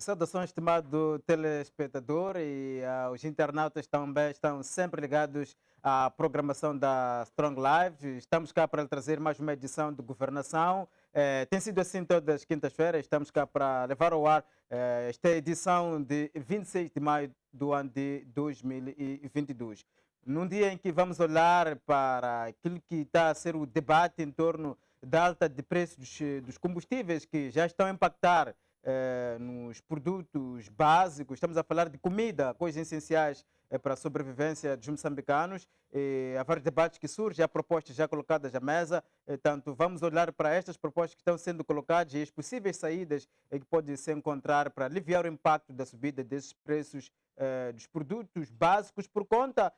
Saudações, estimado telespectador e os internautas também estão sempre ligados à programação da Strong Live. Estamos cá para trazer mais uma edição de Governação. Tem sido assim todas as quintas-feiras. Estamos cá para levar ao ar esta edição de 26 de maio do ano de 2022. Num dia em que vamos olhar para aquilo que está a ser o debate em torno da alta de preços dos combustíveis que já estão a impactar nos produtos básicos. Estamos a falar de comida, coisas essenciais para a sobrevivência dos moçambicanos. Há vários debates que surgem, há propostas já colocadas à mesa. Tanto vamos olhar para estas propostas que estão sendo colocadas e as possíveis saídas que podem se encontrar para aliviar o impacto da subida desses preços dos produtos básicos por conta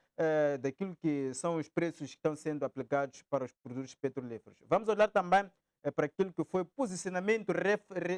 daquilo que são os preços que estão sendo aplicados para os produtos petrolíferos. Vamos olhar também para aquilo que foi posicionamento,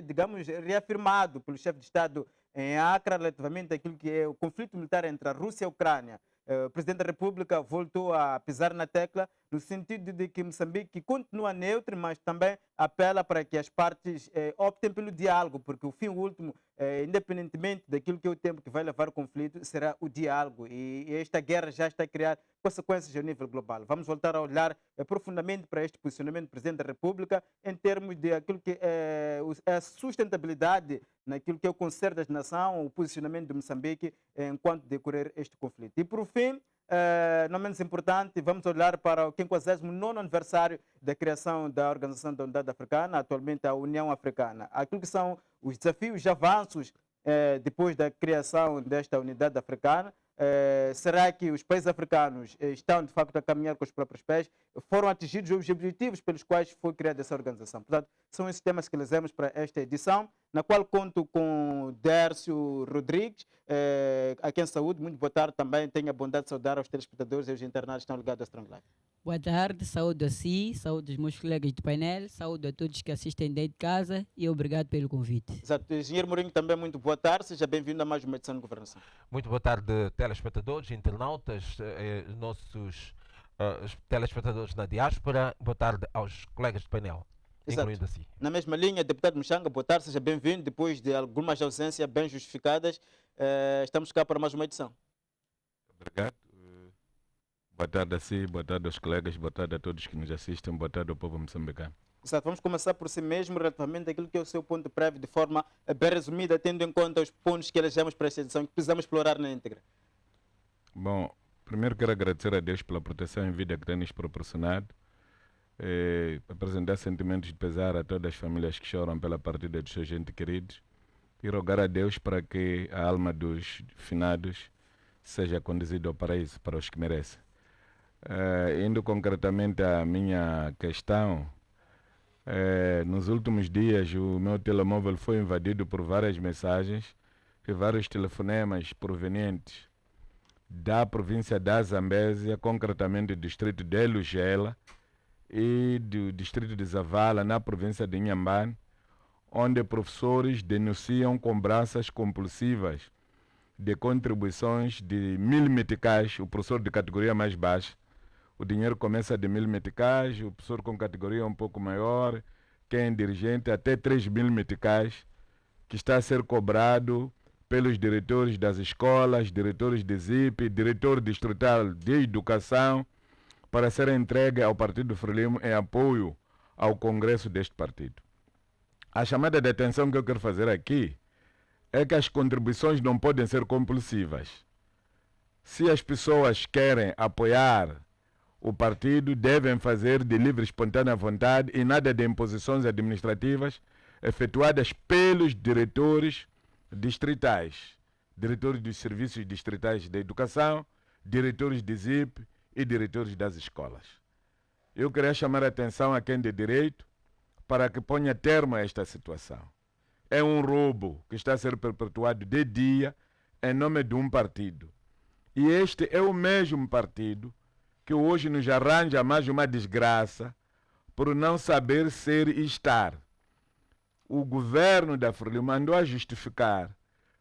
digamos, reafirmado pelo chefe de Estado em Acre, relativamente àquilo que é o conflito militar entre a Rússia e a Ucrânia. O presidente da República voltou a pisar na tecla no sentido de que Moçambique continua neutro, mas também apela para que as partes optem pelo diálogo, porque o fim último, independentemente daquilo que é o tempo que vai levar o conflito, será o diálogo. E esta guerra já está a criar consequências a nível global. Vamos voltar a olhar profundamente para este posicionamento do presidente da República em termos de aquilo que é a sustentabilidade naquilo que é o concerto das nações, o posicionamento de Moçambique enquanto decorrer este conflito. E por fim, não menos importante, vamos olhar para o 59º aniversário da criação da Organização da Unidade Africana, atualmente a União Africana. Aquilo que são os desafios e avanços depois da criação desta Unidade Africana. Será que os países africanos estão de facto a caminhar com os próprios pés? Foram atingidos os objetivos pelos quais foi criada essa organização? Portanto, são esses temas que levamos para esta edição, na qual conto com Dércio Rodrigues, aqui em Saúde. Muito boa tarde também. Tenho a bondade de saudar aos telespectadores e aos internados que estão ligados à Strong Life. Boa tarde, saúde a si, saúde aos meus colegas de painel, saúde a todos que assistem dentro de casa e obrigado pelo convite. Exato. Engenheiro Mourinho, também muito boa tarde. Seja bem-vindo a mais uma edição de Governação. Muito boa tarde, telespectadores, internautas, nossos telespectadores na diáspora. Boa tarde aos colegas de painel, incluindo assim. Na mesma linha, deputado Muxanga, boa tarde, seja bem-vindo. Depois de algumas ausências bem justificadas, estamos cá para mais uma edição. Obrigado. Boa tarde a si, boa tarde aos colegas, boa tarde a todos que nos assistem, boa tarde ao povo moçambicano. Exato, vamos começar por si mesmo, relativamente àquilo que é o seu ponto prévio, de forma bem resumida, tendo em conta os pontos que elegemos para esta edição, que precisamos explorar na íntegra. Bom, primeiro quero agradecer a Deus pela proteção em vida que tem nos proporcionado, apresentar sentimentos de pesar a todas as famílias que choram pela partida dos seus entes queridos e rogar a Deus para que a alma dos finados seja conduzida ao paraíso, para os que merecem. Indo concretamente à minha questão, nos últimos dias o meu telemóvel foi invadido por várias mensagens e vários telefonemas provenientes da província da Zambésia, concretamente do distrito de Lugela e do distrito de Zavala, na província de Inhambane, onde professores denunciam cobranças compulsivas de contribuições de 1000 meticais, o professor de categoria mais baixa. O dinheiro começa de 1000 meticais, o professor com categoria um pouco maior, quem é dirigente, até 3000 meticais, que está a ser cobrado pelos diretores das escolas, diretores de ZIP, diretor distrital de educação, para ser entregue ao Partido Frelimo em apoio ao congresso deste partido. A chamada de atenção que eu quero fazer aqui é que as contribuições não podem ser compulsivas. Se as pessoas querem apoiar o partido, devem fazer de livre e espontânea vontade e nada de imposições administrativas efetuadas pelos diretores distritais, diretores dos serviços distritais de educação, diretores de ZIP e diretores das escolas. Eu queria chamar a atenção a quem de direito para que ponha termo a esta situação. É um roubo que está a ser perpetuado de dia em nome de um partido. E este é o mesmo partido que hoje nos arranja mais uma desgraça por não saber ser e estar. O governo da Frelimo mandou a justificar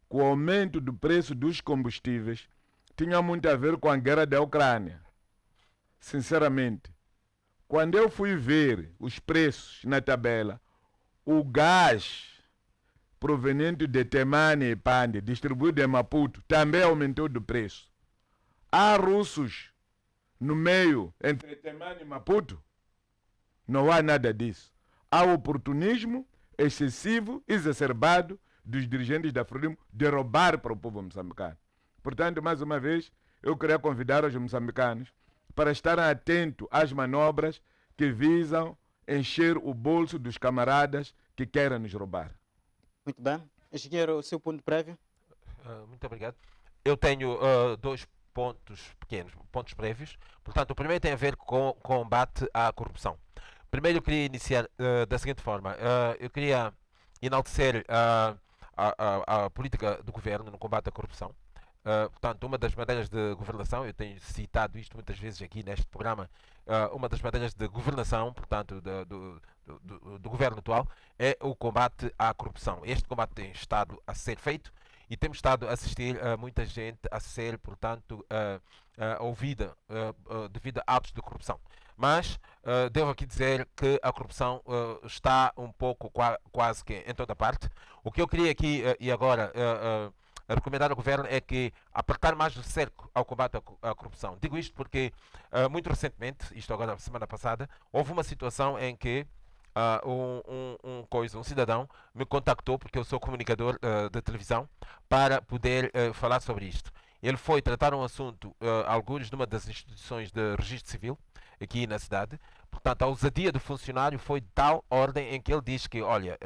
que o aumento do preço dos combustíveis tinha muito a ver com a guerra da Ucrânia. Sinceramente, quando eu fui ver os preços na tabela, o gás proveniente de Temane e Pande, distribuído em Maputo, também aumentou de preço. Há russos no meio entre Temane e Maputo? Não há nada disso. Há oportunismo excessivo, exacerbado dos dirigentes da Frelimo de roubar para o povo moçambicano. Portanto, mais uma vez, eu queria convidar os moçambicanos para estarem atentos às manobras que visam encher o bolso dos camaradas que querem nos roubar. Muito bem. Engenheiro, o seu ponto prévio? Muito obrigado. Eu tenho dois pontos pequenos, pontos prévios. Portanto, o primeiro tem a ver com o combate à corrupção. Primeiro, eu queria iniciar da seguinte forma. Eu queria enaltecer a política do governo no combate à corrupção. Portanto, uma das maneiras de governação, eu tenho citado isto muitas vezes aqui neste programa, uma das maneiras de governação, portanto, do governo atual, é o combate à corrupção. Este combate tem estado a ser feito e temos estado a assistir a muita gente a ser, portanto, ouvida devido a atos de corrupção. Mas devo aqui dizer que a corrupção está um pouco quase que em toda parte. O que eu queria aqui e agora recomendar ao governo é que apertar mais o cerco ao combate à corrupção. Digo isto porque muito recentemente, isto agora semana passada, houve uma situação em que um cidadão me contactou, porque eu sou comunicador de televisão, para poder falar sobre isto. Ele foi tratar um assunto, alguns numa das instituições de registro civil, aqui na cidade. Portanto, a ousadia do funcionário foi de tal ordem em que ele diz que, olha,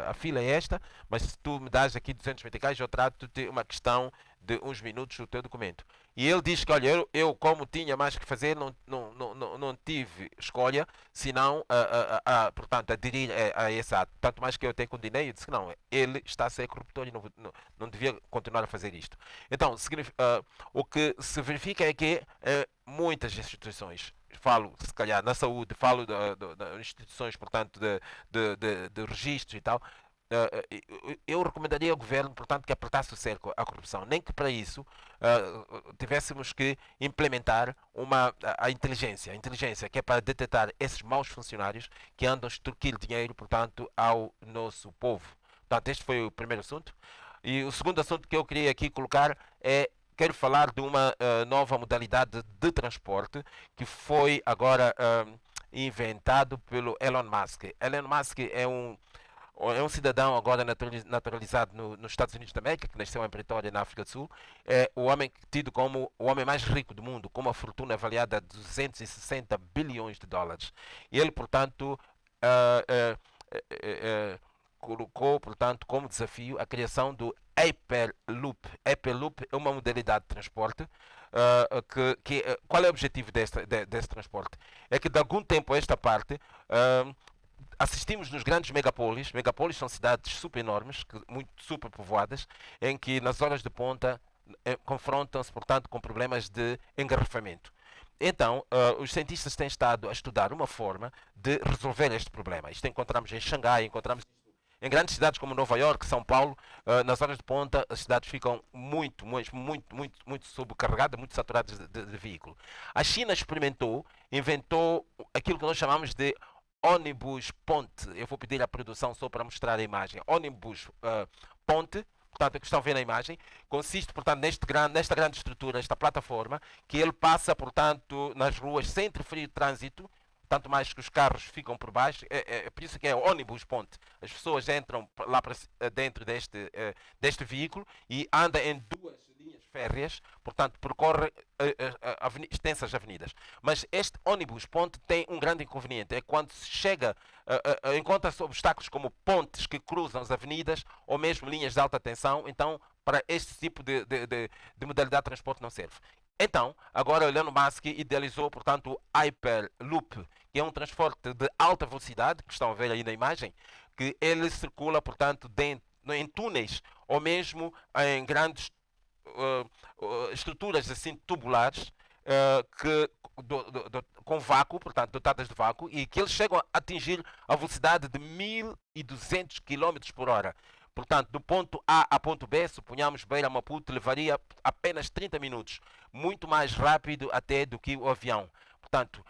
a fila é esta, mas se tu me dás aqui 200 meticais, eu trato-te uma questão de uns minutos o teu documento. E ele diz que, olha, eu como tinha mais que fazer, não tive escolha, senão, portanto, aderir a esse ato. Tanto mais que eu até condenei e disse que não, ele está a ser corruptor e não devia continuar a fazer isto. Então, o que se verifica é que muitas instituições, falo se calhar na saúde, falo de instituições, portanto, de registros e tal, eu recomendaria ao governo, portanto, que apertasse o cerco à corrupção. Nem que para isso tivéssemos que implementar a inteligência, que é para detectar esses maus funcionários que andam a extorquir dinheiro, portanto, ao nosso povo. Portanto, este foi o primeiro assunto. E o segundo assunto que eu queria aqui colocar quero falar de uma nova modalidade de transporte que foi agora inventado pelo Elon Musk. Elon Musk é um cidadão agora naturalizado nos Estados Unidos da América, que nasceu em Pretória, na África do Sul. É o homem tido como o homem mais rico do mundo, com uma fortuna avaliada a 260 bilhões de dólares. E ele, portanto, colocou, portanto, como desafio a criação do Hyperloop. Hyperloop é uma modalidade de transporte. Qual é o objetivo desse transporte? É que de algum tempo a esta parte assistimos nos grandes megapolis. Megapolis são cidades super enormes, muito super povoadas, em que nas horas de ponta confrontam-se, portanto, com problemas de engarrafamento. Então, os cientistas têm estado a estudar uma forma de resolver este problema. Isto encontramos em Xangai, encontramos em grandes cidades como Nova York, São Paulo. Nas horas de ponta, as cidades ficam muito sobrecarregadas, muito saturadas de veículo. A China inventou aquilo que nós chamamos de ônibus ponte. Eu vou pedir à produção só para mostrar a imagem. Ônibus ponte, portanto, que estão a ver na imagem, consiste, portanto, nesta grande estrutura, esta plataforma, que ele passa, portanto, nas ruas sem interferir o trânsito, tanto mais que os carros ficam por baixo. É por isso que é o ônibus ponte. As pessoas entram lá para dentro deste veículo e andam em duas linhas férreas, portanto, percorre extensas avenidas. Mas este ônibus ponte tem um grande inconveniente, é quando se chega, encontra-se obstáculos como pontes que cruzam as avenidas ou mesmo linhas de alta tensão. Então, para este tipo de modalidade de transporte não serve. Então, agora o Elon Musk idealizou, portanto, o Hyperloop, que é um transporte de alta velocidade, que estão a ver aí na imagem, que ele circula, portanto, em túneis ou mesmo em grandes estruturas assim tubulares, com vácuo, portanto, dotadas de vácuo, e que eles chegam a atingir a velocidade de 1.200 km por hora. Portanto, do ponto A a ponto B, suponhamos Beira Maputo, levaria apenas 30 minutos. Muito mais rápido até do que o avião. Portanto,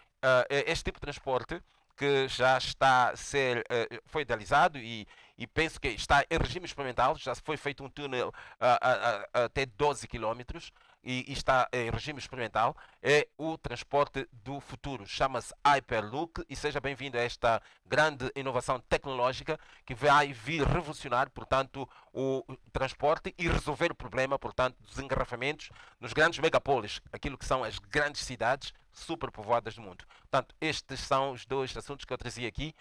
este tipo de transporte que já está a ser, foi idealizado e penso que está em regime experimental, já foi feito um túnel até 12 quilómetros e está em regime experimental, é o transporte do futuro. Chama-se Hyperloop e seja bem-vindo a esta grande inovação tecnológica que vai vir revolucionar, portanto, o transporte e resolver o problema, portanto, dos engarrafamentos nos grandes megapolis, aquilo que são as grandes cidades superpovoadas do mundo. Portanto, estes são os dois assuntos que eu trazia aqui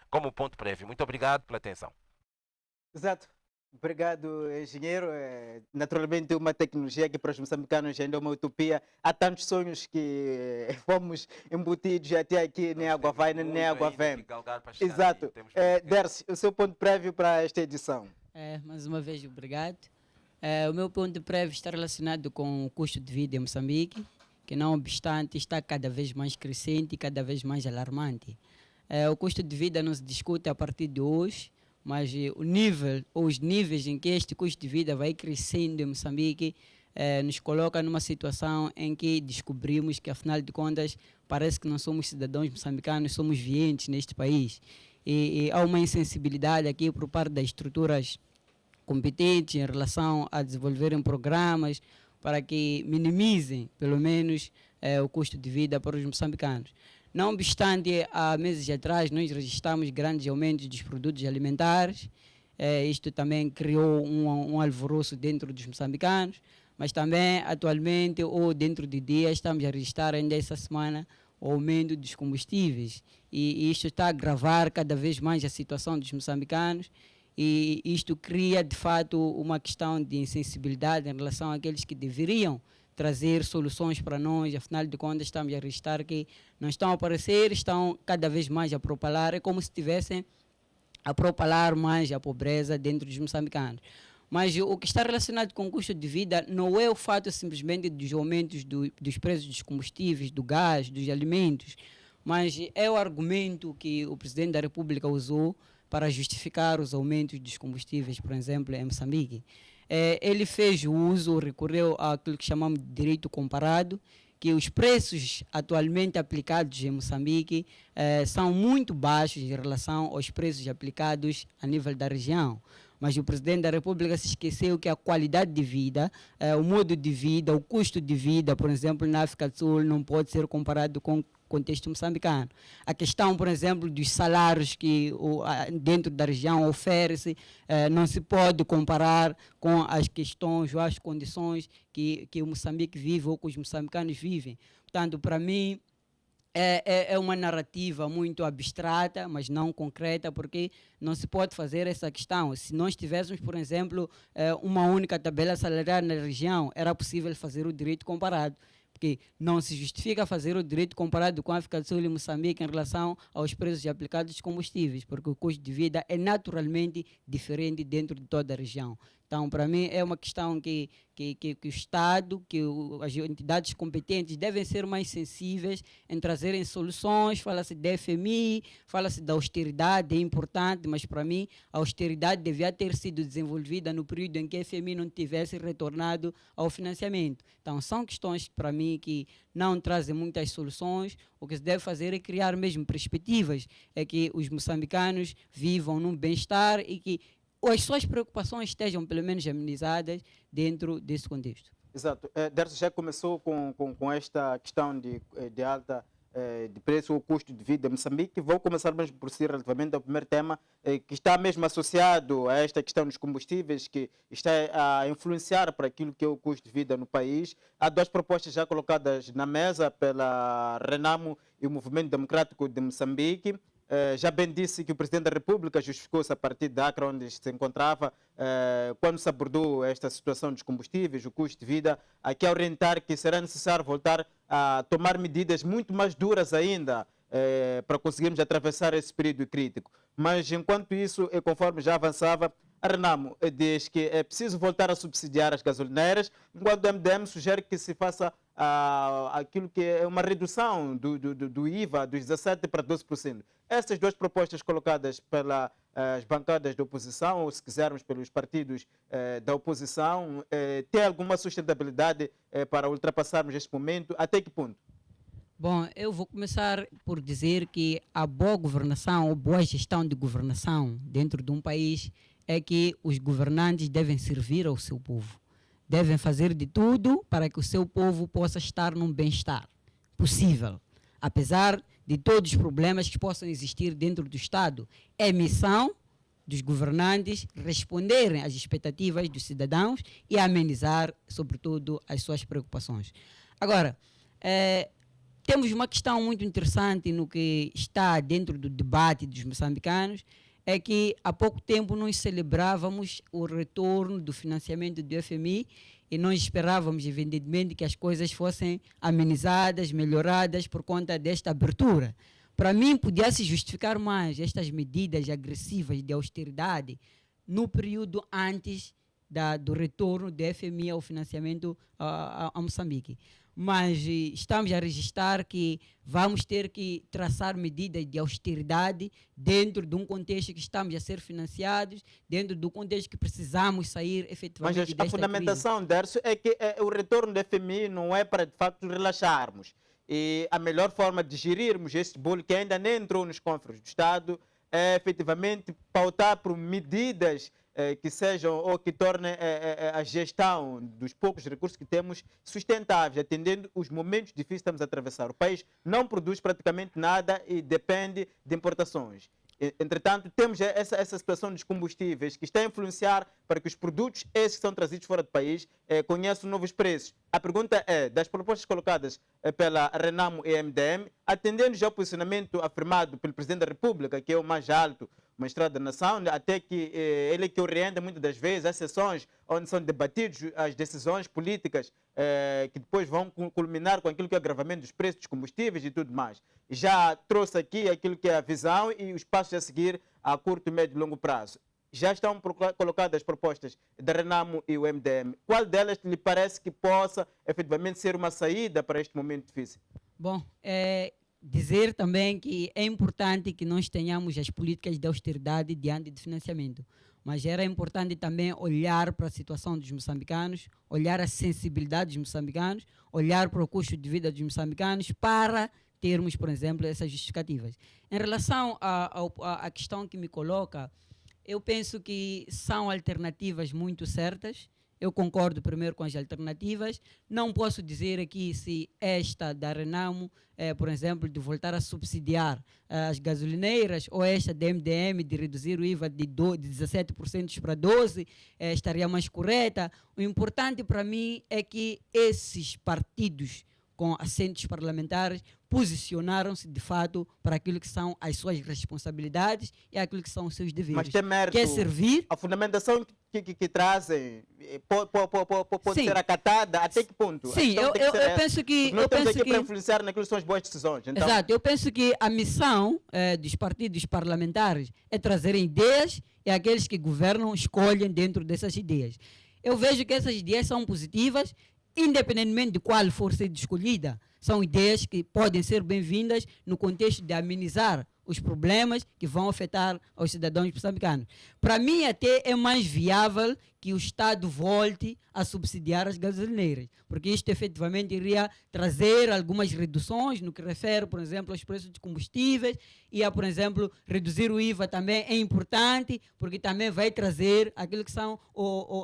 como ponto prévio. Muito obrigado pela atenção. Exato. Obrigado, engenheiro. Naturalmente, uma tecnologia que para os moçambicanos ainda é uma utopia. Há tantos sonhos que fomos embutidos até aqui, nem água vai, nem água vem. Exato. Dercy, o seu ponto prévio para esta edição? Mais uma vez, obrigado. O meu ponto prévio está relacionado com o custo de vida em Moçambique, que não obstante está cada vez mais crescente e cada vez mais alarmante. O custo de vida não se discute a partir de hoje, mas o nível ou os níveis em que este custo de vida vai crescendo em Moçambique nos coloca numa situação em que descobrimos que, afinal de contas, parece que não somos cidadãos moçambicanos, somos vientes neste país. E há uma insensibilidade aqui por parte das estruturas competentes em relação a desenvolverem programas para que minimizem, pelo menos, o custo de vida para os moçambicanos. Não obstante, há meses atrás nós registramos grandes aumentos dos produtos alimentares. Isto também criou um alvoroço dentro dos moçambicanos, mas também atualmente ou dentro de dias estamos a registrar ainda essa semana o aumento dos combustíveis. E isto está a agravar cada vez mais a situação dos moçambicanos e isto cria de fato uma questão de insensibilidade em relação àqueles que deveriam trazer soluções para nós. Afinal de contas, estamos a registrar que não estão a aparecer, estão cada vez mais a propalar, é como se estivessem a propalar mais a pobreza dentro dos moçambicanos. Mas o que está relacionado com o custo de vida não é o fato simplesmente dos aumentos dos preços dos combustíveis, do gás, dos alimentos, mas é o argumento que o Presidente da República usou para justificar os aumentos dos combustíveis, por exemplo, em Moçambique. Ele fez o uso, recorreu àquilo que chamamos de direito comparado, que os preços atualmente aplicados em Moçambique são muito baixos em relação aos preços aplicados a nível da região. Mas o Presidente da República se esqueceu que a qualidade de vida, o modo de vida, o custo de vida, por exemplo, na África do Sul, não pode ser comparado com o contexto moçambicano. A questão, por exemplo, dos salários que dentro da região oferece, não se pode comparar com as questões ou as condições que o Moçambique vive ou que os moçambicanos vivem. Portanto, para mim, é uma narrativa muito abstrata, mas não concreta, porque não se pode fazer essa questão. Se nós tivéssemos, por exemplo, uma única tabela salarial na região, era possível fazer o direito comparado, porque não se justifica fazer o direito comparado com a África do Sul e Moçambique em relação aos preços aplicados de combustíveis, porque o custo de vida é naturalmente diferente dentro de toda a região. Então, para mim, é uma questão que o Estado, as entidades competentes devem ser mais sensíveis em trazerem soluções. Fala-se de FMI, fala-se da austeridade, é importante, mas para mim a austeridade devia ter sido desenvolvida no período em que a FMI não tivesse retornado ao financiamento. Então, são questões, para mim, que não trazem muitas soluções. O que se deve fazer é criar mesmo perspectivas, é que os moçambicanos vivam num bem-estar e que as suas preocupações estejam pelo menos amenizadas dentro desse contexto. Exato. Dercy já começou com esta questão de alta de preço ou custo de vida em Moçambique. Vou começar mesmo por si relativamente ao primeiro tema, que está mesmo associado a esta questão dos combustíveis, que está a influenciar para aquilo que é o custo de vida no país. Há duas propostas já colocadas na mesa pela Renamo e o Movimento Democrático de Moçambique. Já bem disse que o Presidente da República justificou-se a partir da Acre, onde se encontrava, quando se abordou esta situação dos combustíveis, o custo de vida, aqui a orientar que será necessário voltar a tomar medidas muito mais duras ainda para conseguirmos atravessar esse período crítico. Mas, enquanto isso, conforme já avançava, a Renamo diz que é preciso voltar a subsidiar as gasolineiras, enquanto o MDM sugere que se faça aquilo que é uma redução do IVA dos 17% para 12%. Essas duas propostas colocadas pelas bancadas da oposição, ou se quisermos pelos partidos da oposição, tem alguma sustentabilidade para ultrapassarmos este momento? Até que ponto? Bom, eu vou começar por dizer que a boa governação ou boa gestão de governação dentro de um país é que os governantes devem servir ao seu povo. Devem fazer de tudo para que o seu povo possa estar num bem-estar possível. Apesar de todos os problemas que possam existir dentro do Estado, é missão dos governantes responderem às expectativas dos cidadãos e amenizar, sobretudo, as suas preocupações. Agora, temos uma questão muito interessante no que está dentro do debate dos moçambicanos, é que há pouco tempo nós celebrávamos o retorno do financiamento do FMI e nós esperávamos, evidentemente, que as coisas fossem amenizadas, melhoradas por conta desta abertura. Para mim, podia-se justificar mais estas medidas agressivas de austeridade no período antes do retorno do FMI ao financiamento a Moçambique. Mas estamos a registrar que vamos ter que traçar medidas de austeridade dentro de um contexto que estamos a ser financiados, dentro do contexto que precisamos sair efetivamente Mas desta a fundamentação, Dércio, é que o retorno do FMI não é para, de facto, relaxarmos. E a melhor forma de gerirmos este bolo que ainda nem entrou nos cofres do Estado é efetivamente pautar por medidas que sejam ou que tornem a gestão dos poucos recursos que temos sustentáveis, atendendo os momentos difíceis que estamos a atravessar. O país não produz praticamente nada e depende de importações. Entretanto, temos essa situação dos combustíveis que está a influenciar para que os produtos, esses que são trazidos fora do país, conheçam novos preços. A pergunta é, das propostas colocadas pela Renamo e MDM, atendendo já ao posicionamento afirmado pelo Presidente da República, que é o mais alto magistrado da nação, até que ele é que orienta muitas das vezes as sessões onde são debatidas as decisões políticas que depois vão culminar com aquilo que é o agravamento dos preços dos combustíveis e tudo mais. Já trouxe aqui aquilo que é a visão e os passos a seguir a curto, médio e longo prazo. Já estão colocadas as propostas da Renamo e o MDM. Qual delas lhe parece que possa efetivamente ser uma saída para este momento difícil? Bom, dizer também que é importante que nós tenhamos as políticas de austeridade diante de financiamento, mas era importante também olhar para a situação dos moçambicanos, olhar a sensibilidade dos moçambicanos, olhar para o custo de vida dos moçambicanos para termos, por exemplo, essas justificativas. Em relação à questão que me coloca, eu penso que são alternativas muito certas. Eu concordo primeiro com as alternativas. Não posso dizer aqui se esta da Renamo, por exemplo, de voltar a subsidiar as gasolineiras, ou esta da MDM de reduzir o IVA de 17% para 12%, estaria mais correta. O importante para mim é que esses partidos com assentos parlamentares posicionaram-se de fato para aquilo que são as suas responsabilidades e aquilo que são os seus deveres. Mas tem mérito. Quer servir? A fundamentação que trazem pode ser acatada até que ponto? Sim, eu penso que... Nós estamos aqui para influenciar naquilo que são as boas decisões. Então... Exato, eu penso que a missão dos partidos parlamentares é trazerem ideias e aqueles que governam escolhem dentro dessas ideias. Eu vejo que essas ideias são positivas, independentemente de qual for ser escolhida. São ideias que podem ser bem-vindas no contexto de amenizar os problemas que vão afetar os cidadãos moçambicanos. Para mim, até é mais viável que o Estado volte a subsidiar as gasolineiras, porque isto efetivamente iria trazer algumas reduções no que refere, por exemplo, aos preços de combustíveis, e por exemplo, reduzir o IVA também é importante, porque também vai trazer aquilo que são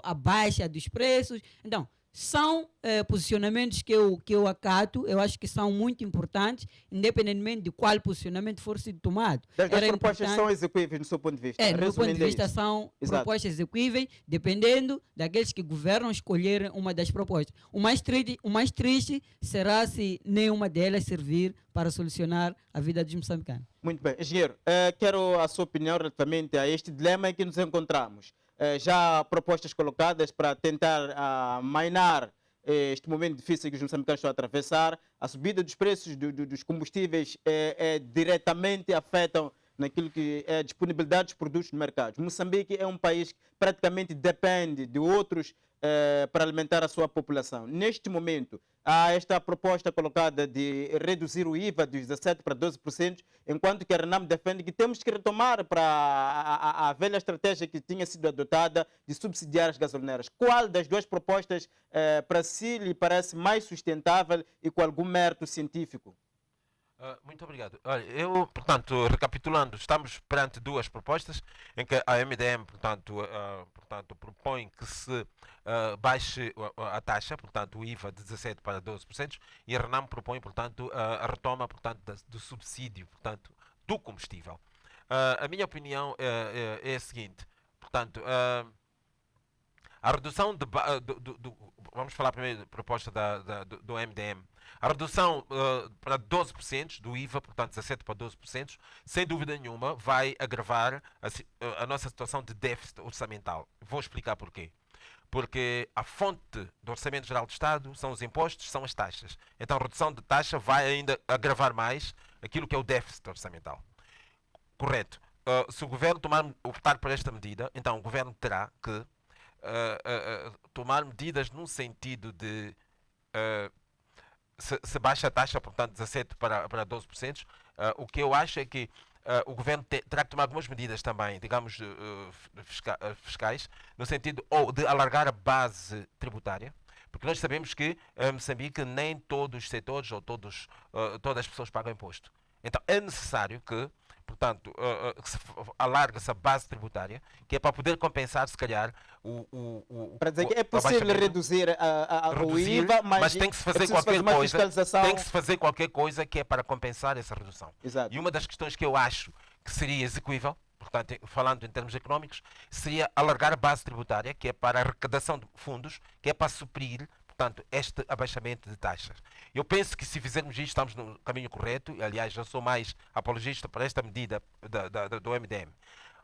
a baixa dos preços. Então, são posicionamentos que eu acato, eu acho que são muito importantes, independentemente de qual posicionamento for sido tomado. As propostas são execuíveis, no seu ponto de vista? Do meu ponto de vista, são propostas execuíveis, dependendo daqueles que governam escolherem uma das propostas. O mais triste será se nenhuma delas servir para solucionar a vida dos moçambicanos. Muito bem. Engenheiro, quero a sua opinião relativamente a este dilema em que nos encontramos. Já há propostas colocadas para tentar amainar este momento difícil que os moçambicanos estão a atravessar. A subida dos preços dos combustíveis diretamente afetam naquilo que é a disponibilidade dos produtos no mercado. Moçambique é um país que praticamente depende de outros para alimentar a sua população. Neste momento, há esta proposta colocada de reduzir o IVA dos 17% para 12%, enquanto que a Renamo defende que temos que retomar para a velha estratégia que tinha sido adotada de subsidiar as gasolineiras. Qual das duas propostas para si lhe parece mais sustentável e com algum mérito científico? Muito obrigado. Olha, eu, portanto, recapitulando, estamos perante duas propostas em que a MDM, portanto, propõe que se baixe a taxa, portanto, o IVA de 17 para 12%, e a RENAM propõe, portanto, a retoma, portanto, do subsídio, portanto, do combustível. A minha opinião é a seguinte, portanto, a redução vamos falar primeiro da proposta do MDM. A redução para 12% do IVA, portanto 17 para 12%, sem dúvida nenhuma vai agravar a nossa situação de déficit orçamental. Vou explicar porquê. Porque a fonte do Orçamento Geral do Estado são os impostos, são as taxas. Então a redução de taxa vai ainda agravar mais aquilo que é o déficit orçamental. Correto. Se o governo optar por esta medida, então o governo terá que tomar medidas num sentido de se baixa a taxa, portanto 17 para 12%, o que eu acho é que o governo terá que tomar algumas medidas também, digamos, fiscais, no sentido ou de alargar a base tributária, porque nós sabemos que em Moçambique nem todos os setores ou todas as pessoas pagam imposto. Então é necessário que, portanto, se alargue-se a base tributária, que é para poder compensar, se calhar, Para dizer que é possível reduzir o IVA, mas tem que se fazer qualquer coisa. Tem que se fazer qualquer coisa que é para compensar essa redução. Exato. E uma das questões que eu acho que seria execuível, portanto, falando em termos económicos, seria alargar a base tributária, que é para a arrecadação de fundos, que é para suprir, portanto, este abaixamento de taxas. Eu penso que se fizermos isto, estamos no caminho correto. Aliás, eu sou mais apologista para esta medida do MDM.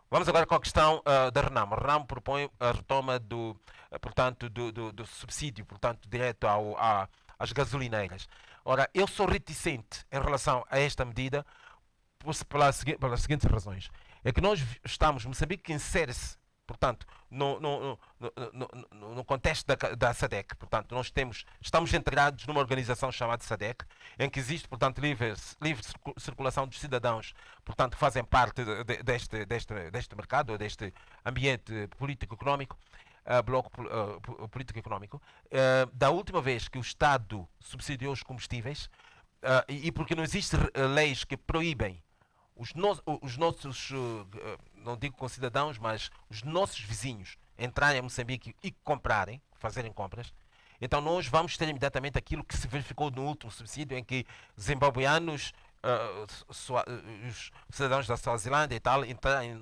Vamos agora com a questão da RENAM. A RENAM propõe a retoma do subsídio, portanto, direto às gasolineiras. Ora, eu sou reticente em relação a esta medida pelas seguintes razões. É que nós estamos, Moçambique insere-se, portanto, no contexto da SADC. Portanto, estamos integrados numa organização chamada SADC, em que existe, portanto, livre circulação dos cidadãos, portanto, que fazem parte deste mercado, deste ambiente político-económico, bloco político-económico. Da última vez que o Estado subsidiou os combustíveis, e porque não existem leis que proíbem os nossos, não digo concidadãos, mas os nossos vizinhos entrarem a Moçambique e comprarem, fazerem compras, então nós vamos ter imediatamente aquilo que se verificou no último subsídio, em que zimbabueanos, os cidadãos da Suazilândia e tal, entrarem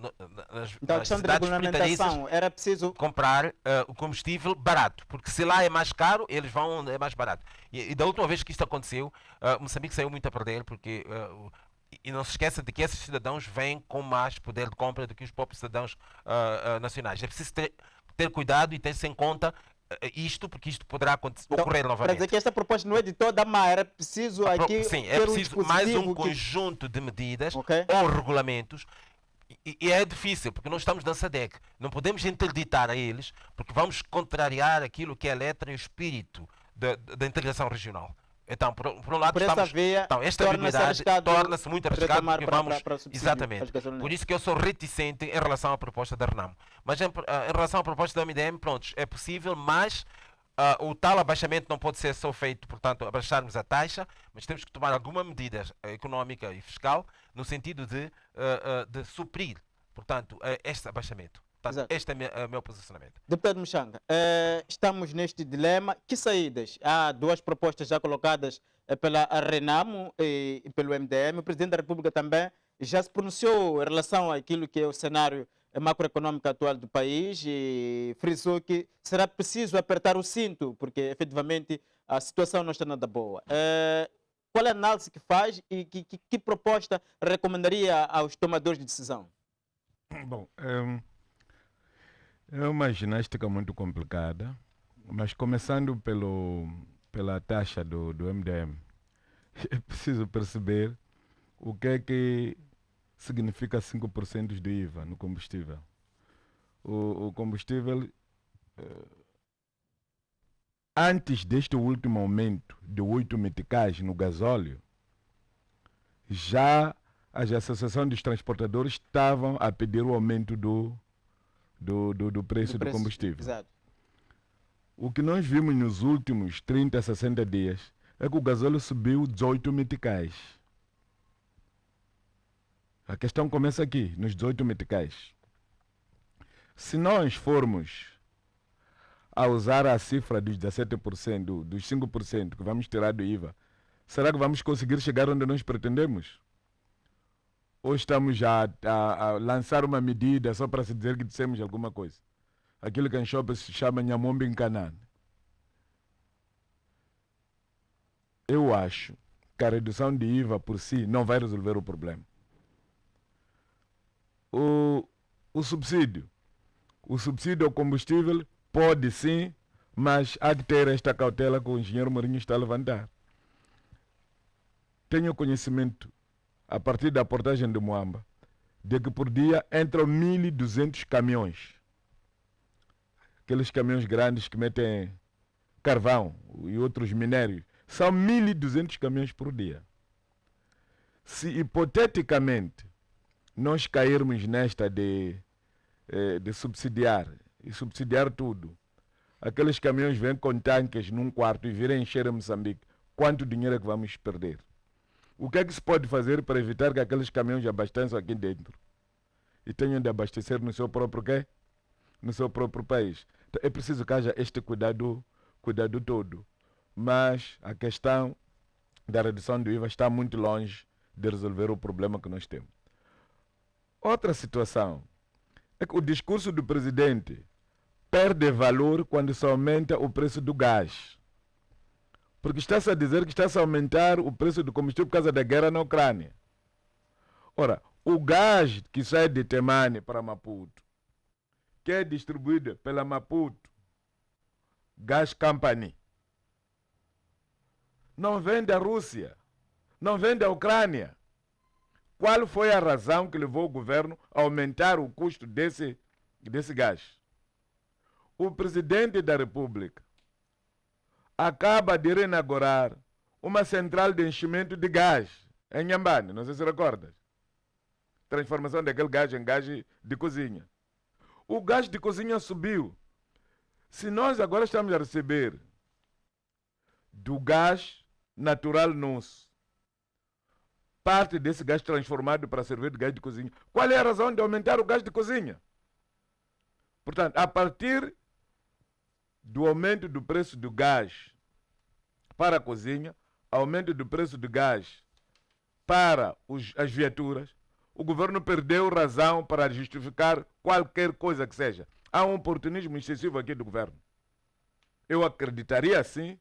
então, nas cidades fronteiriças, era preciso comprar o combustível barato, porque se lá é mais caro, eles vão onde é mais barato. E da última vez que isto aconteceu, Moçambique saiu muito a perder, porque e não se esqueça de que esses cidadãos vêm com mais poder de compra do que os próprios cidadãos nacionais. É preciso ter cuidado e ter-se em conta isto, porque isto poderá ocorrer novamente. Para dizer que esta proposta não é de toda má, era preciso aqui sim, é preciso mais um conjunto de medidas ou regulamentos. E é difícil, porque nós estamos na SADC. Não podemos interditar a eles, porque vamos contrariar aquilo que é a letra e o espírito da integração regional. Então, por um lado, esta ambiguidade torna-se muito arriscado porque vamos. Exatamente. Por isso que eu sou reticente em relação à proposta da RENAM. Mas em relação à proposta da MDM, pronto, é possível, mas o tal abaixamento não pode ser só feito, portanto, abaixarmos a taxa, mas temos que tomar alguma medida económica e fiscal no sentido de suprir, portanto, este abaixamento. Portanto, este é o meu posicionamento. Deputado Muxanga, estamos neste dilema. Que saídas? Há duas propostas já colocadas pela RENAM e pelo MDM. O Presidente da República também já se pronunciou em relação àquilo que é o cenário macroeconômico atual do país e frisou que será preciso apertar o cinto, porque efetivamente a situação não está nada boa. Qual é a análise que faz e que proposta recomendaria aos tomadores de decisão? Bom, é uma ginástica muito complicada, mas começando pela taxa do MDM, é preciso perceber o que significa 5% de IVA no combustível. O combustível, antes deste último aumento de 8 meticais no gasóleo, já as associações dos transportadores estavam a pedir o aumento do preço do combustível. Exato. O que nós vimos nos últimos 30, 60 dias é que o gasóleo subiu 18 meticais. A questão começa aqui, nos 18 meticais. Se nós formos a usar a cifra dos 17%, dos 5% que vamos tirar do IVA, será que vamos conseguir chegar onde nós pretendemos? Ou estamos já a lançar uma medida só para se dizer que dissemos alguma coisa? Aquilo que em shopping se chama Nhamombe em Canaan. Eu acho que a redução de IVA por si não vai resolver o problema. O subsídio ao combustível pode sim, mas há que ter esta cautela que o engenheiro Mourinho está a levantar. Tenho conhecimento, a partir da portagem de Moamba, de que por dia entram 1.200 caminhões. Aqueles caminhões grandes que metem carvão e outros minérios. São 1.200 caminhões por dia. Se hipoteticamente nós cairmos nesta de subsidiar, e subsidiar tudo, aqueles caminhões vêm com tanques num quarto e virem encher em Moçambique, quanto dinheiro é que vamos perder? O que é que se pode fazer para evitar que aqueles caminhões abasteçam aqui dentro? E tenham de abastecer no seu próprio quê? No seu próprio país. Então, é preciso que haja este cuidado todo. Mas a questão da redução do IVA está muito longe de resolver o problema que nós temos. Outra situação é que o discurso do presidente perde valor quando se aumenta o preço do gás. Porque está-se a dizer que está-se a aumentar o preço do combustível por causa da guerra na Ucrânia. Ora, o gás que sai de Temane para Maputo, que é distribuído pela Maputo Gas Company, não vem da Rússia, não vem da Ucrânia. Qual foi a razão que levou o governo a aumentar o custo desse gás? O presidente da República acaba de inaugurar uma central de enchimento de gás em Nhambane, não sei se recordas. Transformação daquele gás em gás de cozinha. O gás de cozinha subiu. Se nós agora estamos a receber do gás natural nosso, parte desse gás transformado para servir de gás de cozinha, qual é a razão de aumentar o gás de cozinha? Portanto, a partir do aumento do preço do gás para a cozinha, aumento do preço do gás para as viaturas, o governo perdeu razão para justificar qualquer coisa que seja. Há um oportunismo excessivo aqui do governo. Eu acreditaria sim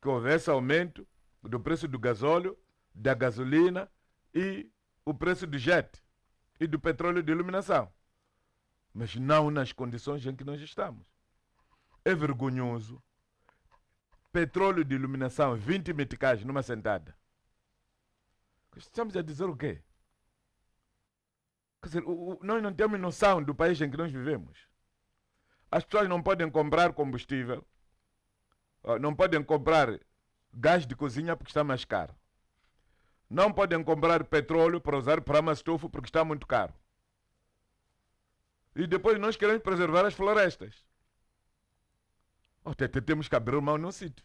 que houvesse aumento do preço do gasóleo, da gasolina e o preço do jet e do petróleo de iluminação. Mas não nas condições em que nós estamos. É vergonhoso. Petróleo de iluminação, 20 meticais numa sentada. Estamos a dizer o quê? Quer dizer, nós não temos noção do país em que nós vivemos. As pessoas não podem comprar combustível, não podem comprar gás de cozinha porque está mais caro. Não podem comprar petróleo para usar para uma estufa porque está muito caro. E depois nós queremos preservar as florestas. Temos que abrir mão num sítio.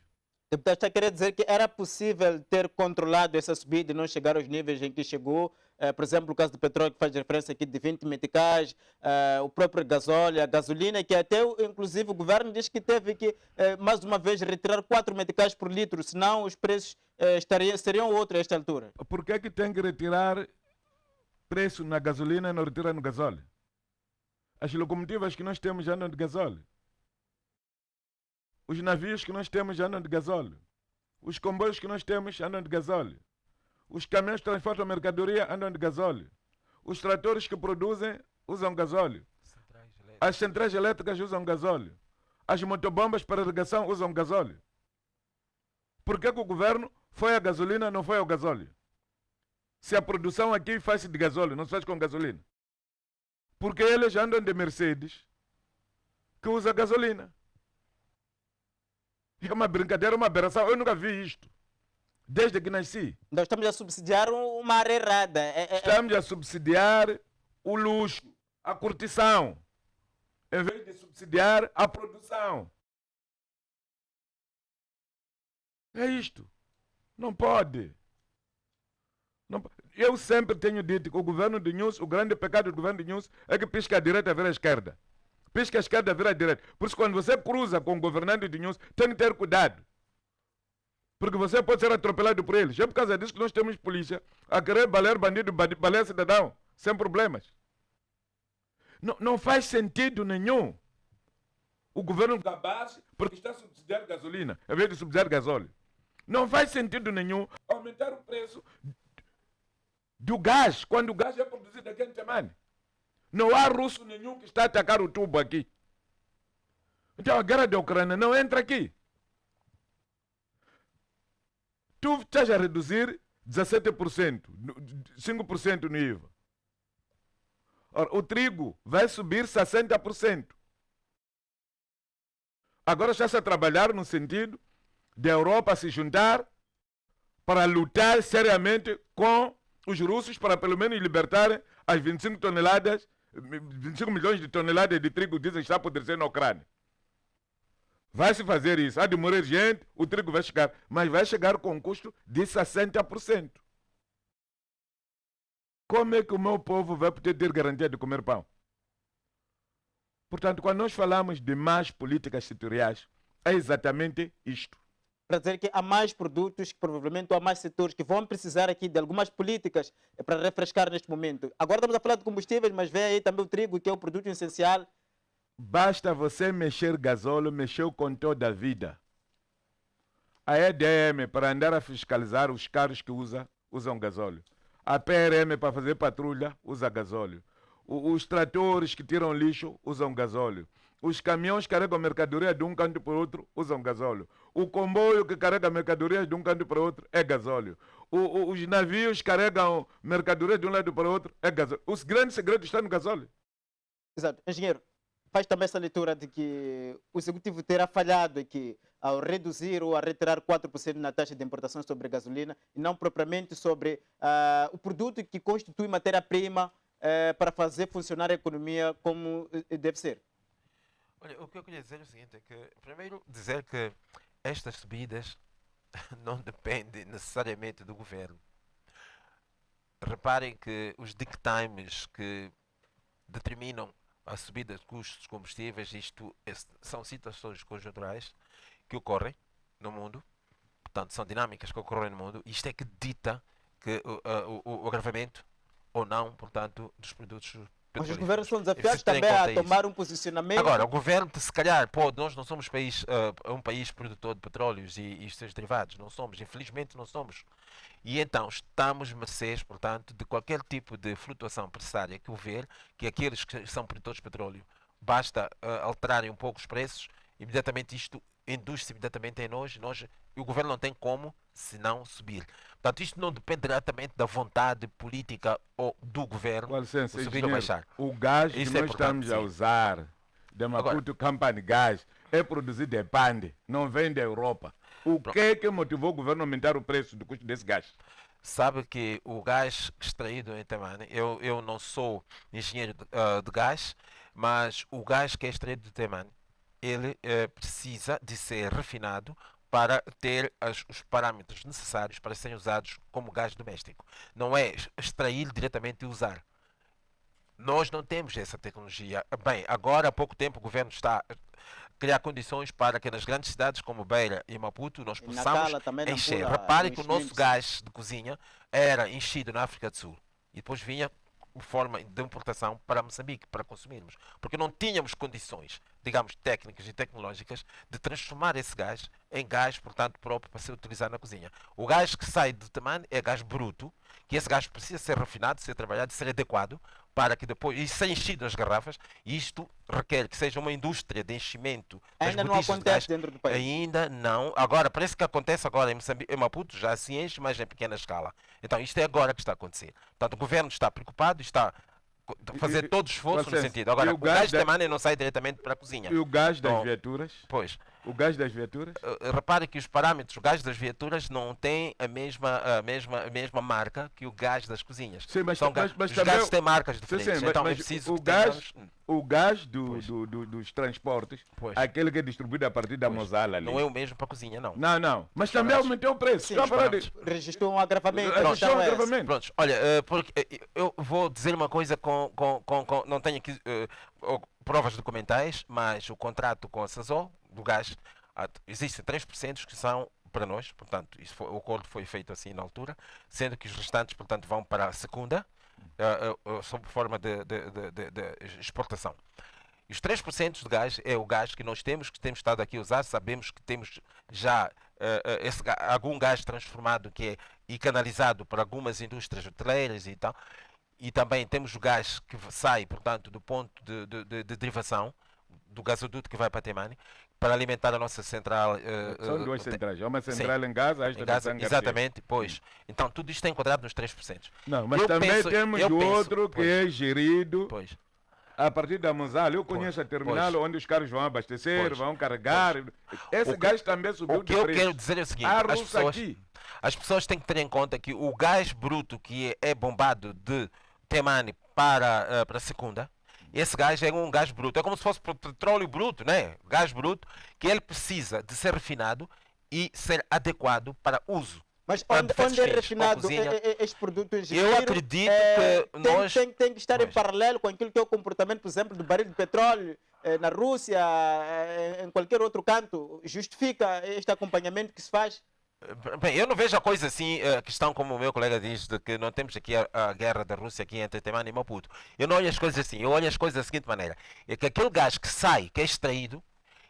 Deputado, está a querer dizer que era possível ter controlado essa subida e não chegar aos níveis em que chegou? Por exemplo, o caso do petróleo que faz referência aqui de 20 meticais, o próprio gasóleo, a gasolina, que até, inclusive, o governo diz que teve que, mais uma vez, retirar 4 meticais por litro, senão os preços seriam outros a esta altura. Por que é que tem que retirar preço na gasolina e não retira no gasóleo? As locomotivas que nós temos já andam de gasóleo. Os navios que nós temos já andam de gasóleo. Os comboios que nós temos andam de gasóleo. Os caminhões que transportam mercadoria andam de gasóleo. Os tratores que produzem usam gasóleo. As centrais elétricas usam gasóleo. As motobombas para irrigação usam gasóleo. Por que o governo foi a gasolina, não foi ao gasóleo? Se a produção aqui faz-se de gasóleo, não se faz com gasolina. Porque eles andam de Mercedes, que usa gasolina. É uma brincadeira, uma aberração. Eu nunca vi isto. Desde que nasci. Nós estamos a subsidiar uma área errada. Estamos a subsidiar o luxo, a curtição, em vez de subsidiar a produção. É isto. Não pode. Eu sempre tenho dito que o governo de Nunes, o grande pecado do governo de Nunes é que pisca a direita vira a esquerda. Pisca a esquerda vira a direita. Por isso, quando você cruza com o governante de Nunes, tem que ter cuidado. Porque você pode ser atropelado por eles. É por causa disso que nós temos polícia a querer balear bandido, balear cidadão, sem problemas. Não faz sentido nenhum o governo gabar-se porque está a subsidiar gasolina, em vez de subsidiar gasóleo. Não faz sentido nenhum aumentar o preço do gás, quando o gás é produzido aqui em Temane. Não há russo nenhum que está a atacar o tubo aqui. Então a guerra da Ucrânia não entra aqui. Tu estás a reduzir 17%, 5% no IVA. Ora, o trigo vai subir 60%. Agora está-se a trabalhar no sentido de a Europa se juntar para lutar seriamente com os russos para pelo menos libertarem as 25 toneladas, 25 milhões de toneladas de trigo que dizem que está a apodrecer na Ucrânia. Vai-se fazer isso. Há de morrer gente, o trigo vai chegar. Mas vai chegar com um custo de 60%. Como é que o meu povo vai poder ter garantia de comer pão? Portanto, quando nós falamos de más políticas setoriais, é exatamente isto. Para dizer que há mais produtos, que provavelmente há mais setores que vão precisar aqui de algumas políticas para refrescar neste momento. Agora estamos a falar de combustíveis, mas vem aí também o trigo, que é o produto essencial. Basta você mexer gasóleo, mexeu com toda a vida. A EDM, para andar a fiscalizar os carros que usam gasóleo. A PRM, para fazer patrulha, usa gasóleo. Os tratores que tiram lixo usam gasóleo. Os caminhões que carregam mercadoria de um canto para o outro usam gasóleo. O comboio que carrega mercadorias de um canto para o outro é gasóleo. Os navios que carregam mercadorias de um lado para o outro é gasóleo. Os grandes segredos estão no gasóleo. Exato. Engenheiro, faz também essa leitura de que o Executivo terá falhado aqui ao reduzir ou a retirar 4% na taxa de importação sobre a gasolina e não propriamente sobre o produto que constitui matéria-prima para fazer funcionar a economia como deve ser. Olha, o que eu queria dizer é o seguinte, é que, primeiro, dizer que estas subidas não dependem necessariamente do governo. Reparem que os dictames que determinam a subida de custos dos combustíveis, são situações conjunturais que ocorrem no mundo, portanto, são dinâmicas que ocorrem no mundo, e isto é que dita que o agravamento ou não, portanto, dos produtos Mas os petrolíferos. governos são É desafiados preciso ter em também a conta isso. tomar um posicionamento. Agora, o governo, se calhar, pode, nós não somos um país produtor de petróleos e os seus derivados, não somos, infelizmente não somos. E então estamos mercês, portanto, de qualquer tipo de flutuação pressária que houver, que aqueles que são produtores de petróleo, basta alterarem um pouco os preços, imediatamente isto induz-se imediatamente em nós, e o governo não tem como se não subir. Portanto, isto não depende diretamente da vontade política ou do governo, Com licença, o subir ou baixar. o gás Isso que é nós importante, estamos a sim. usar da Maputo Company Gás é produzido em Pande, não vem da Europa. O que é que motivou o governo a aumentar o preço do custo desse gás? Sabe que o gás extraído em Temane, eu não sou engenheiro de gás, mas o gás que é extraído de Temane, ele precisa de ser refinado para ter os parâmetros necessários para serem usados como gás doméstico. Não é extrair diretamente e usar. Nós não temos essa tecnologia. Bem, agora há pouco tempo o governo está a criar condições para que nas grandes cidades como Beira e Maputo nós Em possamos Nacala, também, encher. Nampula, Repare que o nosso enchimento. gás de cozinha era enchido na África do Sul e depois vinha por forma de importação para Moçambique, para consumirmos. Porque não tínhamos condições, digamos, técnicas e tecnológicas de transformar esse gás em gás, portanto, próprio para ser utilizado na cozinha. O gás que sai de Temane é gás bruto, que esse gás precisa ser refinado, ser trabalhado, ser adequado para que depois, e ser enchido nas garrafas, e isto requer que seja uma indústria de enchimento das Ainda não botijas de gás. acontece dentro do país. Ainda não. Agora, parece que acontece agora em Moçambique, em Maputo, já se enche, mas em pequena escala. Então, isto é agora que está a acontecer. Portanto, o governo está preocupado, está a fazer todo o esforço no Licença, sentido. Agora, e o gás de Temane não sai diretamente para a cozinha. E o gás das Então, viaturas? Pois, O gás das viaturas? Repare que os parâmetros, o gás das viaturas não tem a mesma marca que o gás das cozinhas. Sim, mas, São mas os também, gases têm marcas sim, diferentes. sim, Então é mas preciso o que gás, tenhamos- o gás Pois. dos transportes, Pois. aquele que é distribuído a partir da Pois. Mosala ali. Não é o mesmo para a cozinha, não. Não. Mas também aumentou o preço. Sim, Está a falar de... registrou um agravamento. Registrou a questão um é essa. agravamento. Prontos, olha, porque eu vou dizer uma coisa não tenho aqui provas documentais, mas o contrato com a Sazol, do gás, existem 3% que são para nós, portanto, o acordo foi feito assim na altura, sendo que os restantes, portanto, vão para a segunda, sob forma de exportação. E os 3% de gás é o gás que nós temos, que temos estado aqui a usar, sabemos que temos já algum gás transformado e canalizado para algumas indústrias hoteleiras e tal, e também temos o gás que sai, portanto, do ponto de derivação, do gasoduto que vai para Temane, para alimentar a nossa central. São duas centrais. É uma central em Gaza, a Em outra Gaza, em Garcia. exatamente, pois. Então tudo isto é enquadrado nos 3%. Não, mas Eu também penso- temos eu penso- outro que pois. é gerido Pois. a partir da Mosala. Eu conheço a terminal pois. onde os carros vão abastecer, Pois. vão carregar. Esse O que- gás também subiu O que de eu preço. quero dizer é o seguinte: Há as russo pessoas, aqui. as pessoas têm que ter em conta que o gás bruto que é bombado de Temane para a segunda, esse gás é um gás bruto, é como se fosse petróleo bruto, né? Gás bruto, que ele precisa de ser refinado e ser adequado para uso. Mas Para onde diversos é fins, refinado para a cozinha. este produto em Eu acredito que nós... tem que estar em Pois. paralelo com aquilo que é o comportamento, por exemplo, do barril de petróleo na Rússia, em qualquer outro canto. Justifica este acompanhamento que se faz? Bem, eu não vejo a coisa assim, a questão como o meu colega diz, de que não temos aqui a guerra da Rússia aqui entre Temane e Maputo. Eu não olho as coisas assim, eu olho as coisas da seguinte maneira: é que aquele gás que sai, que é extraído,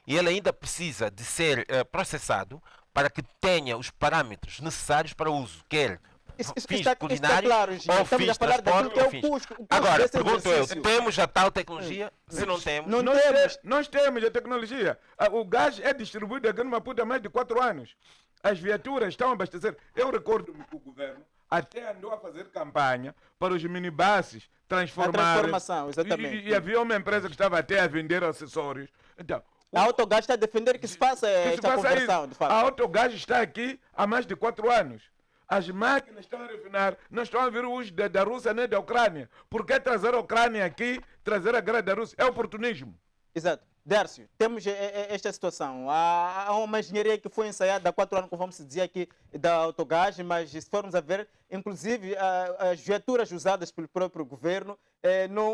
e ele ainda precisa de ser processado para que tenha os parâmetros necessários para uso, quer Isso fins está culinários claro, Gil. ou Estamos fins a de falar daquilo transporte que é ou o fins. custo Agora, desse pergunto eu, exercício. temos a tal tecnologia? Se não temos, Não Nós, temos. nós temos a tecnologia. O gás é distribuído aqui no Maputo há mais de 4 anos. As viaturas estão a abastecer. Eu recordo-me que o governo até andou a fazer campanha para os minibuses transformarem. A transformação, exatamente. E havia uma empresa que estava até a vender acessórios. Então, A Autogás está a defender que se faça que se esta faça conversão, isso. de fato. A Autogás está aqui há mais de 4 anos. As máquinas estão a refinar, não estão a ver o uso da Rússia nem da Ucrânia. Por que trazer a Ucrânia aqui, trazer a guerra da Rússia? É oportunismo. Exato. Dércio, temos esta situação. Há uma engenharia que foi ensaiada há 4 anos, como se dizia aqui, da Autogás, mas se formos a ver, inclusive as viaturas usadas pelo próprio governo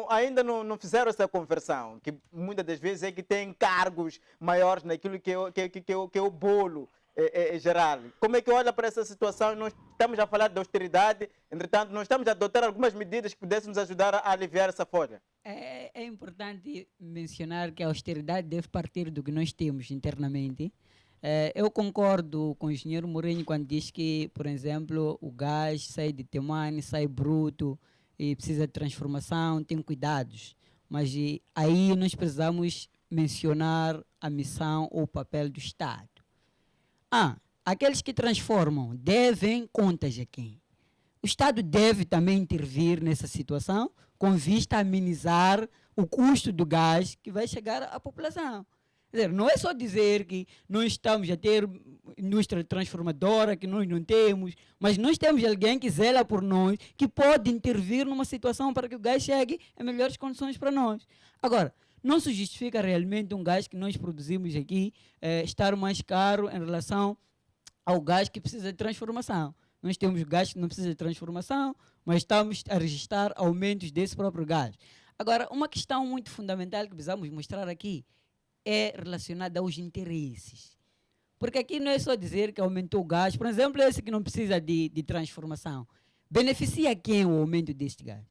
ainda não fizeram essa conversão, que muitas das vezes é que tem cargos maiores naquilo que é o bolo geral. Como é que olha para essa situação? Nós estamos a falar de austeridade, entretanto, nós estamos a adotar algumas medidas que pudessem nos ajudar a aliviar essa folha. É importante mencionar que a austeridade deve partir do que nós temos internamente. Eu concordo com o engenheiro Mourinho quando diz que, por exemplo, o gás sai de Temane, sai bruto e precisa de transformação, tem cuidados. Mas aí nós precisamos mencionar a missão ou o papel do Estado. Aqueles que transformam devem contas a quem? O Estado deve também intervir nessa situação com vista a amenizar o custo do gás que vai chegar à população. Quer dizer, não é só dizer que nós estamos a ter indústria transformadora, que nós não temos, mas nós temos alguém que zela por nós, que pode intervir numa situação para que o gás chegue em melhores condições para nós. Agora, não se justifica realmente um gás que nós produzimos aqui estar mais caro em relação ao gás que precisa de transformação. Nós temos gás que não precisa de transformação, mas estamos a registrar aumentos desse próprio gás. Agora, uma questão muito fundamental que precisamos mostrar aqui é relacionada aos interesses. Porque aqui não é só dizer que aumentou o gás. Por exemplo, esse que não precisa de transformação. Beneficia quem o aumento deste gás?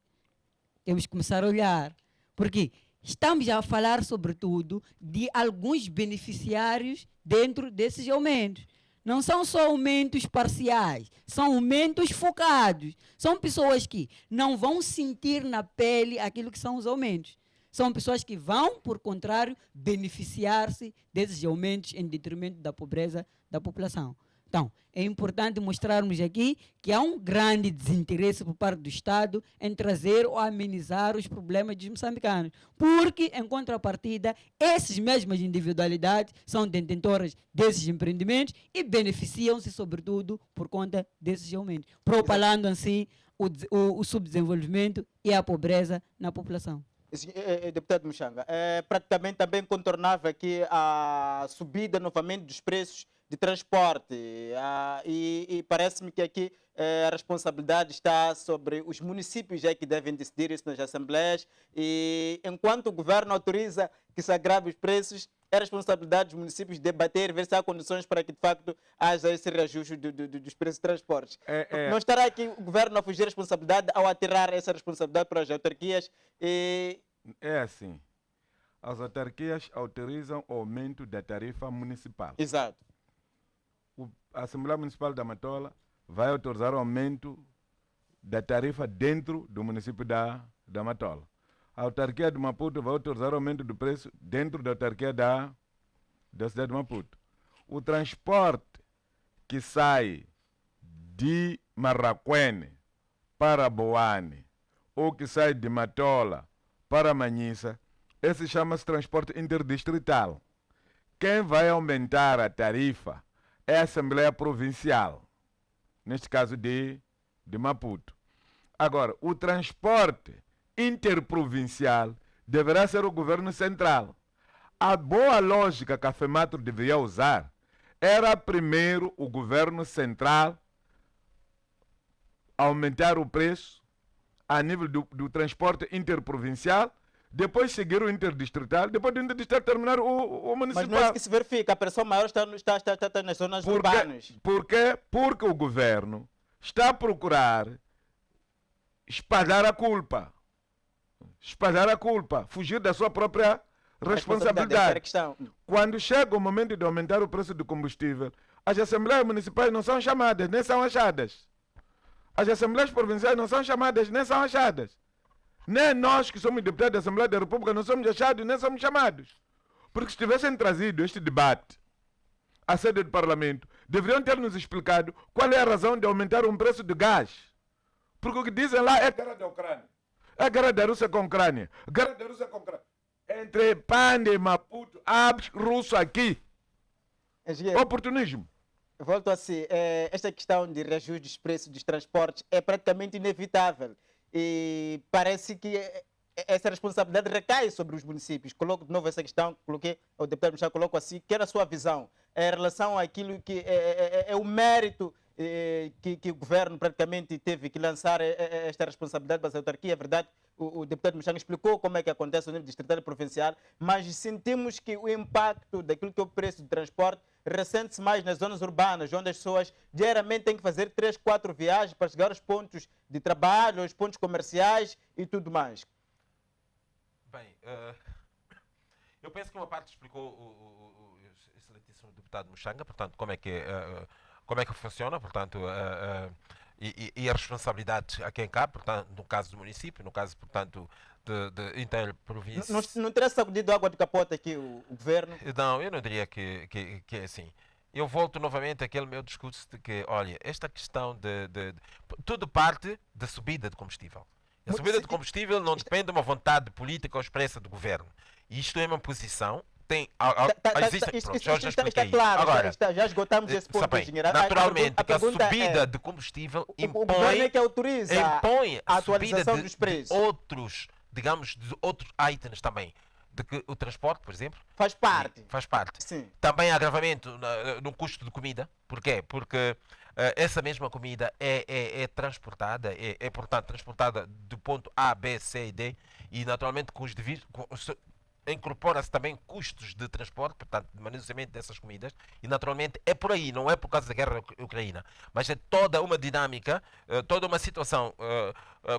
Temos que começar a olhar. Porque estamos a falar, sobretudo, de alguns beneficiários dentro desses aumentos. Não são só aumentos parciais, são aumentos focados. São pessoas que não vão sentir na pele aquilo que são os aumentos. São pessoas que vão, por contrário, beneficiar-se desses aumentos em detrimento da pobreza da população. Então, é importante mostrarmos aqui que há um grande desinteresse por parte do Estado em trazer ou amenizar os problemas dos moçambicanos. Porque, em contrapartida, essas mesmas individualidades são detentoras desses empreendimentos e beneficiam-se, sobretudo, por conta desses aumentos, propalando assim o subdesenvolvimento e a pobreza na população. Deputado Muxanga, é praticamente também contornável aqui a subida novamente dos preços de transporte e parece-me que aqui a responsabilidade está sobre os municípios que devem decidir isso nas assembleias e enquanto o governo autoriza que se agrave os preços, é responsabilidade dos municípios debater, ver se há condições para que de facto haja esse reajuste dos preços de transportes. Não estará aqui o governo a fugir a responsabilidade ao atirar essa responsabilidade para as autarquias? É assim, as autarquias autorizam o aumento da tarifa municipal. Exato. A Assembleia Municipal da Matola vai autorizar o aumento da tarifa dentro do município da Matola. A autarquia de Maputo vai autorizar o aumento do preço dentro da autarquia da cidade de Maputo. O transporte que sai de Marraquene para Boane ou que sai de Matola para Manhissa, esse chama-se transporte interdistrital. Quem vai aumentar a tarifa é a Assembleia Provincial, neste caso de Maputo. Agora, o transporte interprovincial deverá ser o governo central. A boa lógica que a FEMATRO deveria usar era primeiro o governo central aumentar o preço a nível do transporte interprovincial, depois seguir o interdistrital, depois do interdistrital terminar o municipal. Mas não é isso que se verifica, a pressão maior está nas zonas urbanas. Por quê? Porque o governo está a procurar espalhar a culpa, fugir da sua própria responsabilidade. Quando chega o momento de aumentar o preço do combustível, as assembleias municipais não são chamadas, nem são achadas. As assembleias provinciais não são chamadas, nem são achadas. Nem nós que somos deputados da Assembleia da República não somos achados, nem somos chamados. Porque se tivessem trazido este debate à sede do Parlamento, deveriam ter nos explicado qual é a razão de aumentar um preço de gás. Porque o que dizem lá é guerra da Ucrânia. É guerra da Rússia com a Ucrânia. Guerra da Rússia com a Ucrânia. Entre Pande e Maputo, há russo aqui. Oportunismo. Volto a si, esta questão de reajuste dos preços dos transportes é praticamente inevitável e parece que essa responsabilidade recai sobre os municípios. Coloco de novo essa questão, o deputado Michel colocou assim, que era a sua visão em relação àquilo que é o mérito que o governo praticamente teve que lançar esta responsabilidade para as autarquias. É verdade, o deputado Michel explicou como é que acontece no nível distrital e provincial, mas sentimos que o impacto daquilo que é o preço de transporte ressente-se mais nas zonas urbanas, onde as pessoas diariamente têm que fazer 3, 4 viagens para chegar aos pontos de trabalho, aos pontos comerciais e tudo mais. Bem, eu penso que uma parte explicou o excelentíssimo deputado Muxanga, portanto, como é que funciona, portanto, e a responsabilidade a quem cabe, portanto, no caso do município, no caso, portanto, de interprovíncia. Não terá sacudido água de capota aqui o governo? Não, eu não diria que é assim. Eu volto novamente àquele meu discurso de que, olha, esta questão tudo parte da subida de combustível. A subida de combustível não depende de uma vontade política ou expressa do governo. Isto é uma posição. Está claro, agora, já esgotamos esse ponto, engenheiro. Naturalmente, a subida de combustível impõe é que autoriza a atualização dos preços. De outros itens também. De que o transporte, por exemplo, faz parte. Sim. Também agravamento no custo de comida. Porquê? Porque essa mesma comida é transportada, portanto, transportada do ponto A, B, C e D, e naturalmente com os devidos. Incorpora-se também custos de transporte, portanto, de manuseamento dessas comidas, e naturalmente é por aí, não é por causa da guerra na Ucrânia, mas é toda uma dinâmica, toda uma situação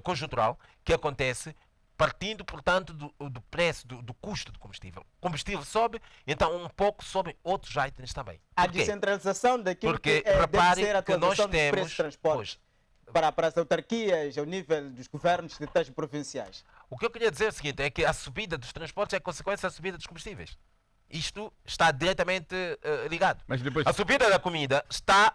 conjuntural que acontece partindo, portanto, do preço, do custo do combustível. O combustível sobe, então um pouco sobem outros itens também. A descentralização daquilo que deve ser a atualização dos preços de transporte para as autarquias, ao nível dos governos distritais e provinciais. O que eu queria dizer é o seguinte, é que a subida dos transportes é consequência da subida dos combustíveis. Isto está diretamente ligado. Mas depois, A subida da comida está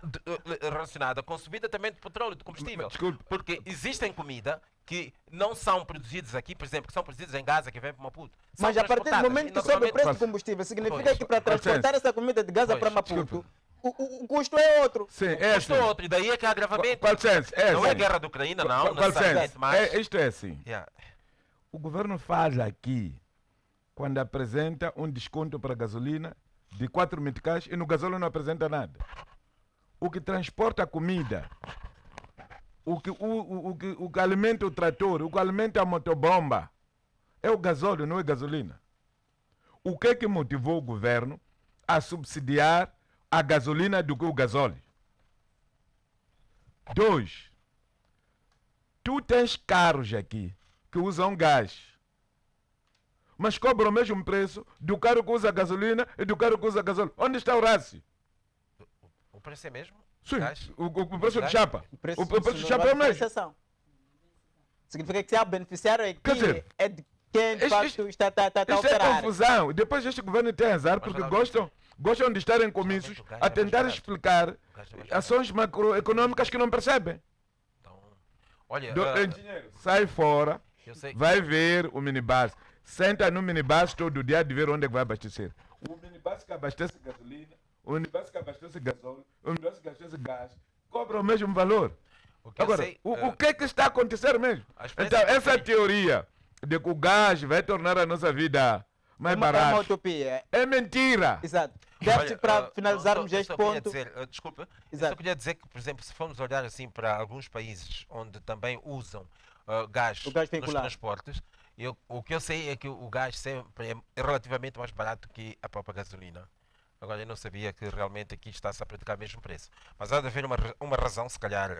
relacionada com a subida também do petróleo, do combustível. desculpe, Porque existem comida que não são produzidas aqui, por exemplo, que são produzidas em Gaza, que vem para Maputo. São Mas a partir do transportadas momento e que sobe o naturalmente- preço do combustível, significa Pois. que para Com licença. transportar essa comida de Gaza Pois, para Maputo, desculpa. o custo é outro. sim, é Custa assim. outro, e daí é que há agravamento. Com licença, é Não é a assim. guerra da Ucrânia, não, Com necessariamente, licença, mas... isto é assim. Yeah. O governo faz aqui, quando apresenta um desconto para a gasolina de 4 meticais e no gasóleo não apresenta nada. O que transporta a comida, o que alimenta o trator, o que alimenta a motobomba, é o gasóleo, não é gasolina. O que é que motivou o governo a subsidiar a gasolina do que o gasóleo? 2. Tu tens carros aqui que usam gás, mas cobram o mesmo preço do carro que usa gasolina e do carro que usa gasóleo. Onde está o rácio? O preço é mesmo? Sim, Gás? o preço de Gás? chapa. O preço, O preço de não chapa vai é o mesmo. diferenciação. Significa que se há beneficiário aqui, Quer dizer, é de quem de isto- facto está a Isto é operar. confusão. Depois este governo tem azar Mas, porque geralmente- gostam de estar em comícios geralmente o gás a é mais tentar barato. explicar O gás é mais ações macroeconômicas que não percebem. Então, olha, Engenheiro, sai fora, eu sei. vai ver o minibus. Senta no minibus todo dia de ver onde é que vai abastecer. O minibus que abastece gasolina, o minibus que abastece gasóleo, o minibus que abastece gás, cobra o mesmo valor. O que eu Agora, sei, o que é que está a acontecer mesmo? a experiência Então, que eu essa tenho- teoria de que o gás vai tornar a nossa vida mais É uma barata utopia. é mentira. Exato. Olha, Deve para finalizarmos eu este só queria ponto. dizer, desculpa, eu Exato. só queria dizer que, por exemplo, se formos olhar assim para alguns países onde também usam gás O gás nos veicular. transportes, o que eu sei é que o gás sempre é relativamente mais barato que a própria gasolina. Agora, eu não sabia que realmente aqui está-se a praticar o mesmo preço. Mas há de haver uma razão, se calhar.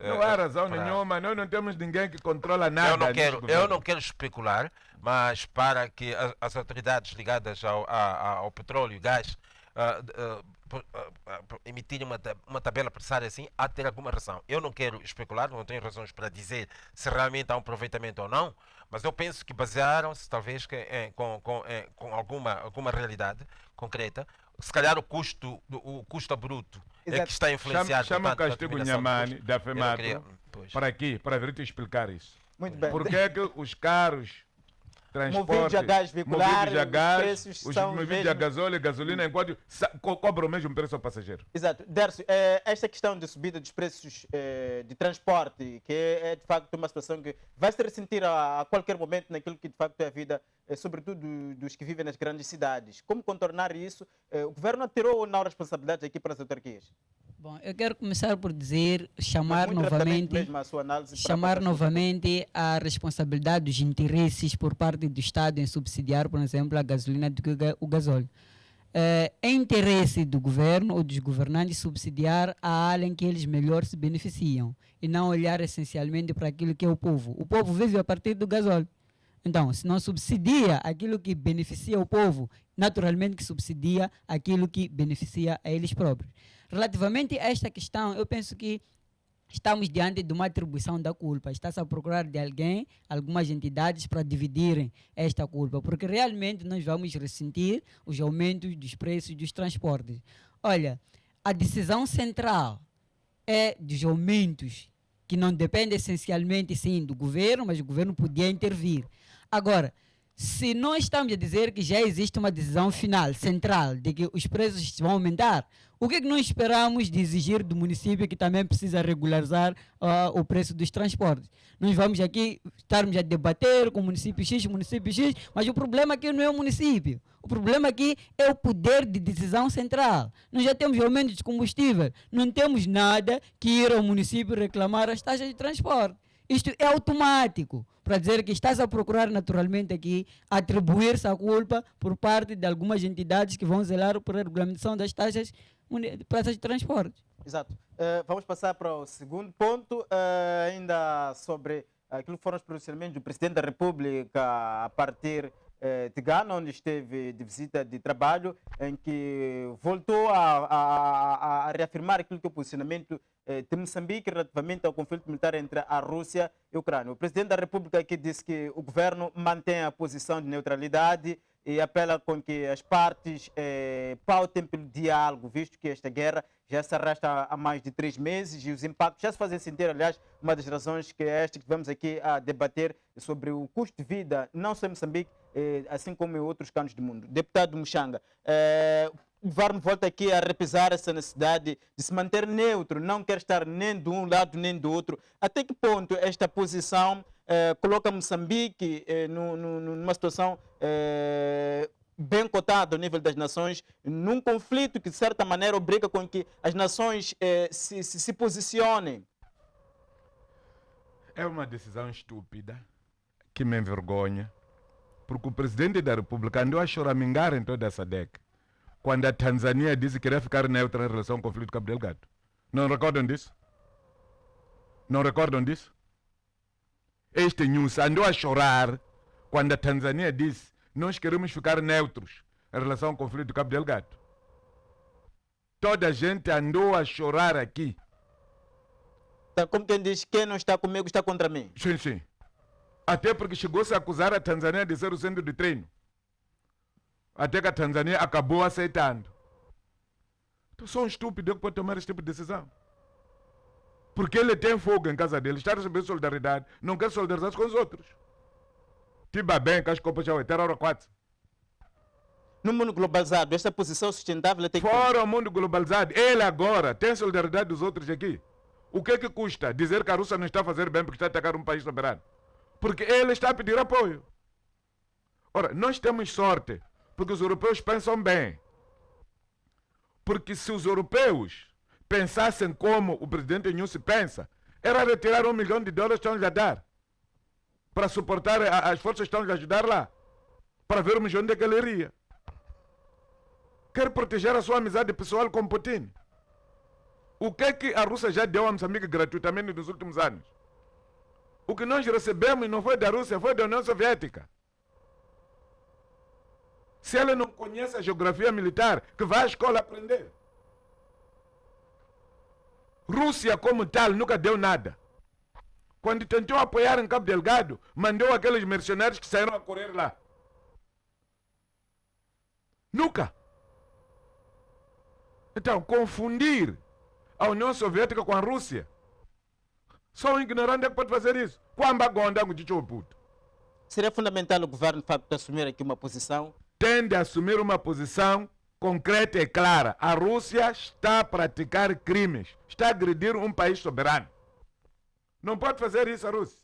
Não há razão para- nenhuma, nós não temos ninguém que controla nada. Eu não, neste quero, eu governo. não quero especular, mas para que as autoridades ligadas ao petróleo e gás emitirem uma tabela pressária assim, há de ter alguma razão. Eu não quero especular, não tenho razões para dizer se realmente há um aproveitamento ou não, mas eu penso que basearam-se talvez com alguma realidade concreta. Se calhar o custo bruto é Exato. que está influenciado Chama o portanto, pela Castigo determinação do Nhamani, custo. da Eu não FEMATO, queria- pois. para aqui, para vir te explicar isso. Muito bem. Por que é que os carros, transporte, Movidos a gás veicular, movidos a os gás, preços os são os movidos a mesmos. gasóleo e gasolina, enquanto cobram o mesmo preço ao passageiro? Exato. Dércio, esta questão de subida dos preços de transporte, que é de facto uma situação que vai se ressentir a qualquer momento naquilo que de facto é a vida, sobretudo dos que vivem nas grandes cidades. Como contornar isso? O governo tirou ou não responsabilidades aqui para as autarquias? Bom, eu quero começar por dizer, chamar Mas muito rapidamente novamente, mesmo a sua análise para chamar passar- novamente a responsabilidade dos interesses por parte do Estado em subsidiar, por exemplo, a gasolina do que o gasóleo. É interesse do governo ou dos governantes subsidiar a área em que eles melhor se beneficiam e não olhar essencialmente para aquilo que é o povo. O povo vive a partir do gasóleo. Então, se não subsidia aquilo que beneficia o povo, naturalmente que subsidia aquilo que beneficia a eles próprios. Relativamente a esta questão, eu penso que estamos diante de uma atribuição da culpa. Está-se a procurar de alguém, algumas entidades, para dividirem esta culpa, porque realmente nós vamos ressentir os aumentos dos preços dos transportes. Olha, a decisão central é dos aumentos que não depende essencialmente, sim, do governo, mas o governo podia intervir. Agora, se nós estamos a dizer que já existe uma decisão final, central, de que os preços vão aumentar, o que é que nós esperamos de exigir do município que também precisa regularizar o preço dos transportes? Nós vamos aqui estarmos a debater com o município X, mas o problema aqui não é o município. O problema aqui é o poder de decisão central. Nós já temos aumento de combustível, não temos nada que ir ao município reclamar as taxas de transporte. Isto é automático, para dizer que estás a procurar naturalmente aqui atribuir-se a culpa por parte de algumas entidades que vão zelar por regulamentação das taxas de transporte. Exato. Vamos passar para o segundo ponto, ainda sobre aquilo que foram os pronunciamentos do Presidente da República a partir de Ghana, onde esteve de visita de trabalho, em que voltou a reafirmar aquilo que é o posicionamento de Moçambique relativamente ao conflito militar entre a Rússia e a Ucrânia. O presidente da República aqui disse que o governo mantém a posição de neutralidade e apela com que as partes pautem pelo diálogo, visto que esta guerra já se arrasta há mais de 3 meses e os impactos já se fazem sentir. Aliás, uma das razões que é esta que vamos aqui a debater sobre o custo de vida, não só em Moçambique, assim como em outros cantos do mundo. Deputado Muxanga, o governo volta aqui a repisar essa necessidade de se manter neutro, não quer estar nem de um lado nem do outro. Até que ponto esta posição coloca Moçambique numa situação bem cotada ao nível das nações, num conflito que de certa maneira obriga com que as nações se posicionem? É uma decisão estúpida que me envergonha, porque o presidente da República andou a choramingar em toda essa década, quando a Tanzânia disse que queria ficar neutra em relação ao conflito de Cabo Delgado. Não recordam disso? Não recordam disso? Este news andou a chorar quando a Tanzânia disse: nós queremos ficar neutros em relação ao conflito de Cabo Delgado. Toda a gente andou a chorar aqui. Tá, como quem diz, quem não está comigo está contra mim. Sim, sim. Até porque chegou-se a acusar a Tanzânia de ser o centro de treino. Até que a Tanzânia acabou aceitando. Então sou um estúpido que pode tomar esse tipo de decisão. Porque ele tem fogo em casa dele, está a receber solidariedade, não quer solidarizar-se com os outros. Tiba bem, que as copas já eram hora 4. No mundo globalizado, esta posição sustentável tem que... Fora o mundo globalizado, ele agora tem solidariedade dos outros aqui. O que é que custa dizer que a Rússia não está a fazer bem porque está a atacar um país soberano? Porque ele está a pedir apoio. Ora, nós temos sorte, porque os europeus pensam bem. Porque se os europeus pensassem como o presidente Nyusi pensa, era retirar $1 milhão que estão-lhe a dar para suportar as forças que estão-lhe a ajudar lá, para vermos onde é que ele iria. Quer proteger a sua amizade pessoal com Putin. O que é que a Rússia já deu a Moçambique gratuitamente nos últimos anos? O que nós recebemos não foi da Rússia, foi da União Soviética. Se ele não conhece a geografia militar, que vá à escola aprender. Rússia como tal nunca deu nada. Quando tentou apoiar em Cabo Delgado, mandou aqueles mercenários que saíram a correr lá. Nunca. Então, confundir a União Soviética com a Rússia, só um ignorante é que pode fazer isso. Seria fundamental o governo, de facto, assumir aqui uma posição. Tem de assumir uma posição concreta e clara. A Rússia está a praticar crimes, está a agredir um país soberano. Não pode fazer isso a Rússia.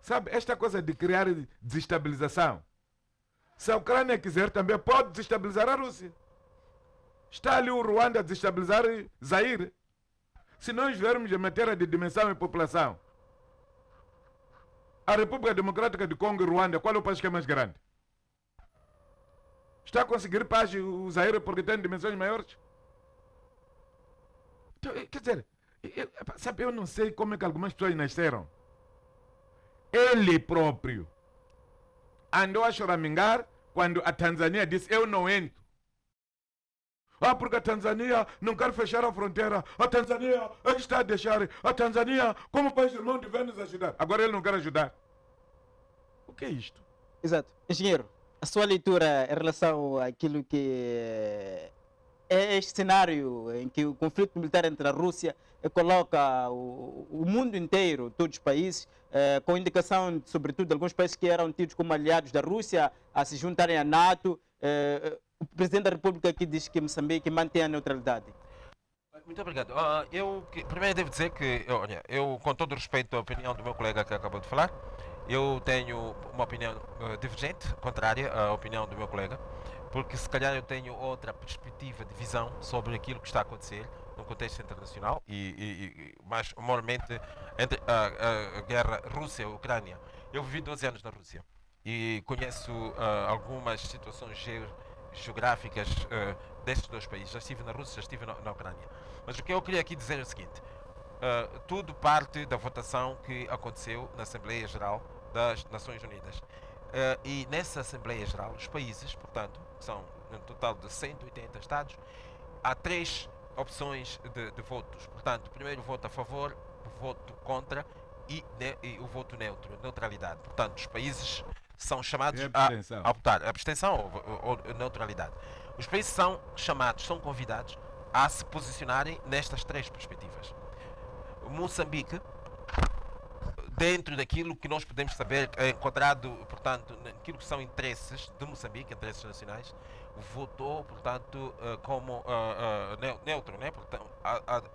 Sabe, esta coisa de criar desestabilização. Se a Ucrânia quiser, também pode desestabilizar a Rússia. Está ali o Ruanda a desestabilizar Zaire. Se nós vermos em matéria de dimensão e população, a República Democrática de Congo e Ruanda, qual é o país que é mais grande? Está a conseguir paz o Zaire porque tem dimensões maiores? Então, quer dizer, sabe, eu não sei como é que algumas pessoas nasceram. Ele próprio andou a choramingar quando a Tanzânia disse: eu não entro. Porque a Tanzânia não quer fechar a fronteira. A Tanzânia está a deixar. A Tanzânia, como país irmão, deve nos ajudar. Agora ele não quer ajudar. O que é isto? Exato. Engenheiro, a sua leitura em relação àquilo que é este cenário em que o conflito militar entre a Rússia coloca o mundo inteiro, todos os países, com indicação, sobretudo, de alguns países que eram tidos como aliados da Rússia, a se juntarem à NATO. O presidente da República aqui diz que Moçambique mantém a neutralidade. Muito obrigado. Primeiro devo dizer que, olha, eu, com todo o respeito à opinião do meu colega que acabou de falar, eu tenho uma opinião divergente, contrária à opinião do meu colega, porque se calhar eu tenho outra perspectiva de visão sobre aquilo que está a acontecer no contexto internacional e mais moralmente entre a guerra Rússia-Ucrânia. Eu vivi 12 anos na Rússia e conheço algumas situações geográficas destes dois países. Já estive na Rússia, já estive na Ucrânia. Mas o que eu queria aqui dizer é o seguinte: tudo parte da votação que aconteceu na Assembleia Geral das Nações Unidas. E nessa Assembleia Geral, os países, portanto, que são um total de 180 Estados, há 3 opções de votos. Portanto, primeiro voto a favor, voto contra e o voto neutro, neutralidade. Portanto, os países são chamados a votar. Abstenção ou neutralidade. Os países são chamados, são convidados a se posicionarem nestas três perspectivas. Moçambique, dentro daquilo que nós podemos saber, enquadrado, portanto, naquilo que são interesses de Moçambique, interesses nacionais, votou, portanto, como neutro, né? Portanto,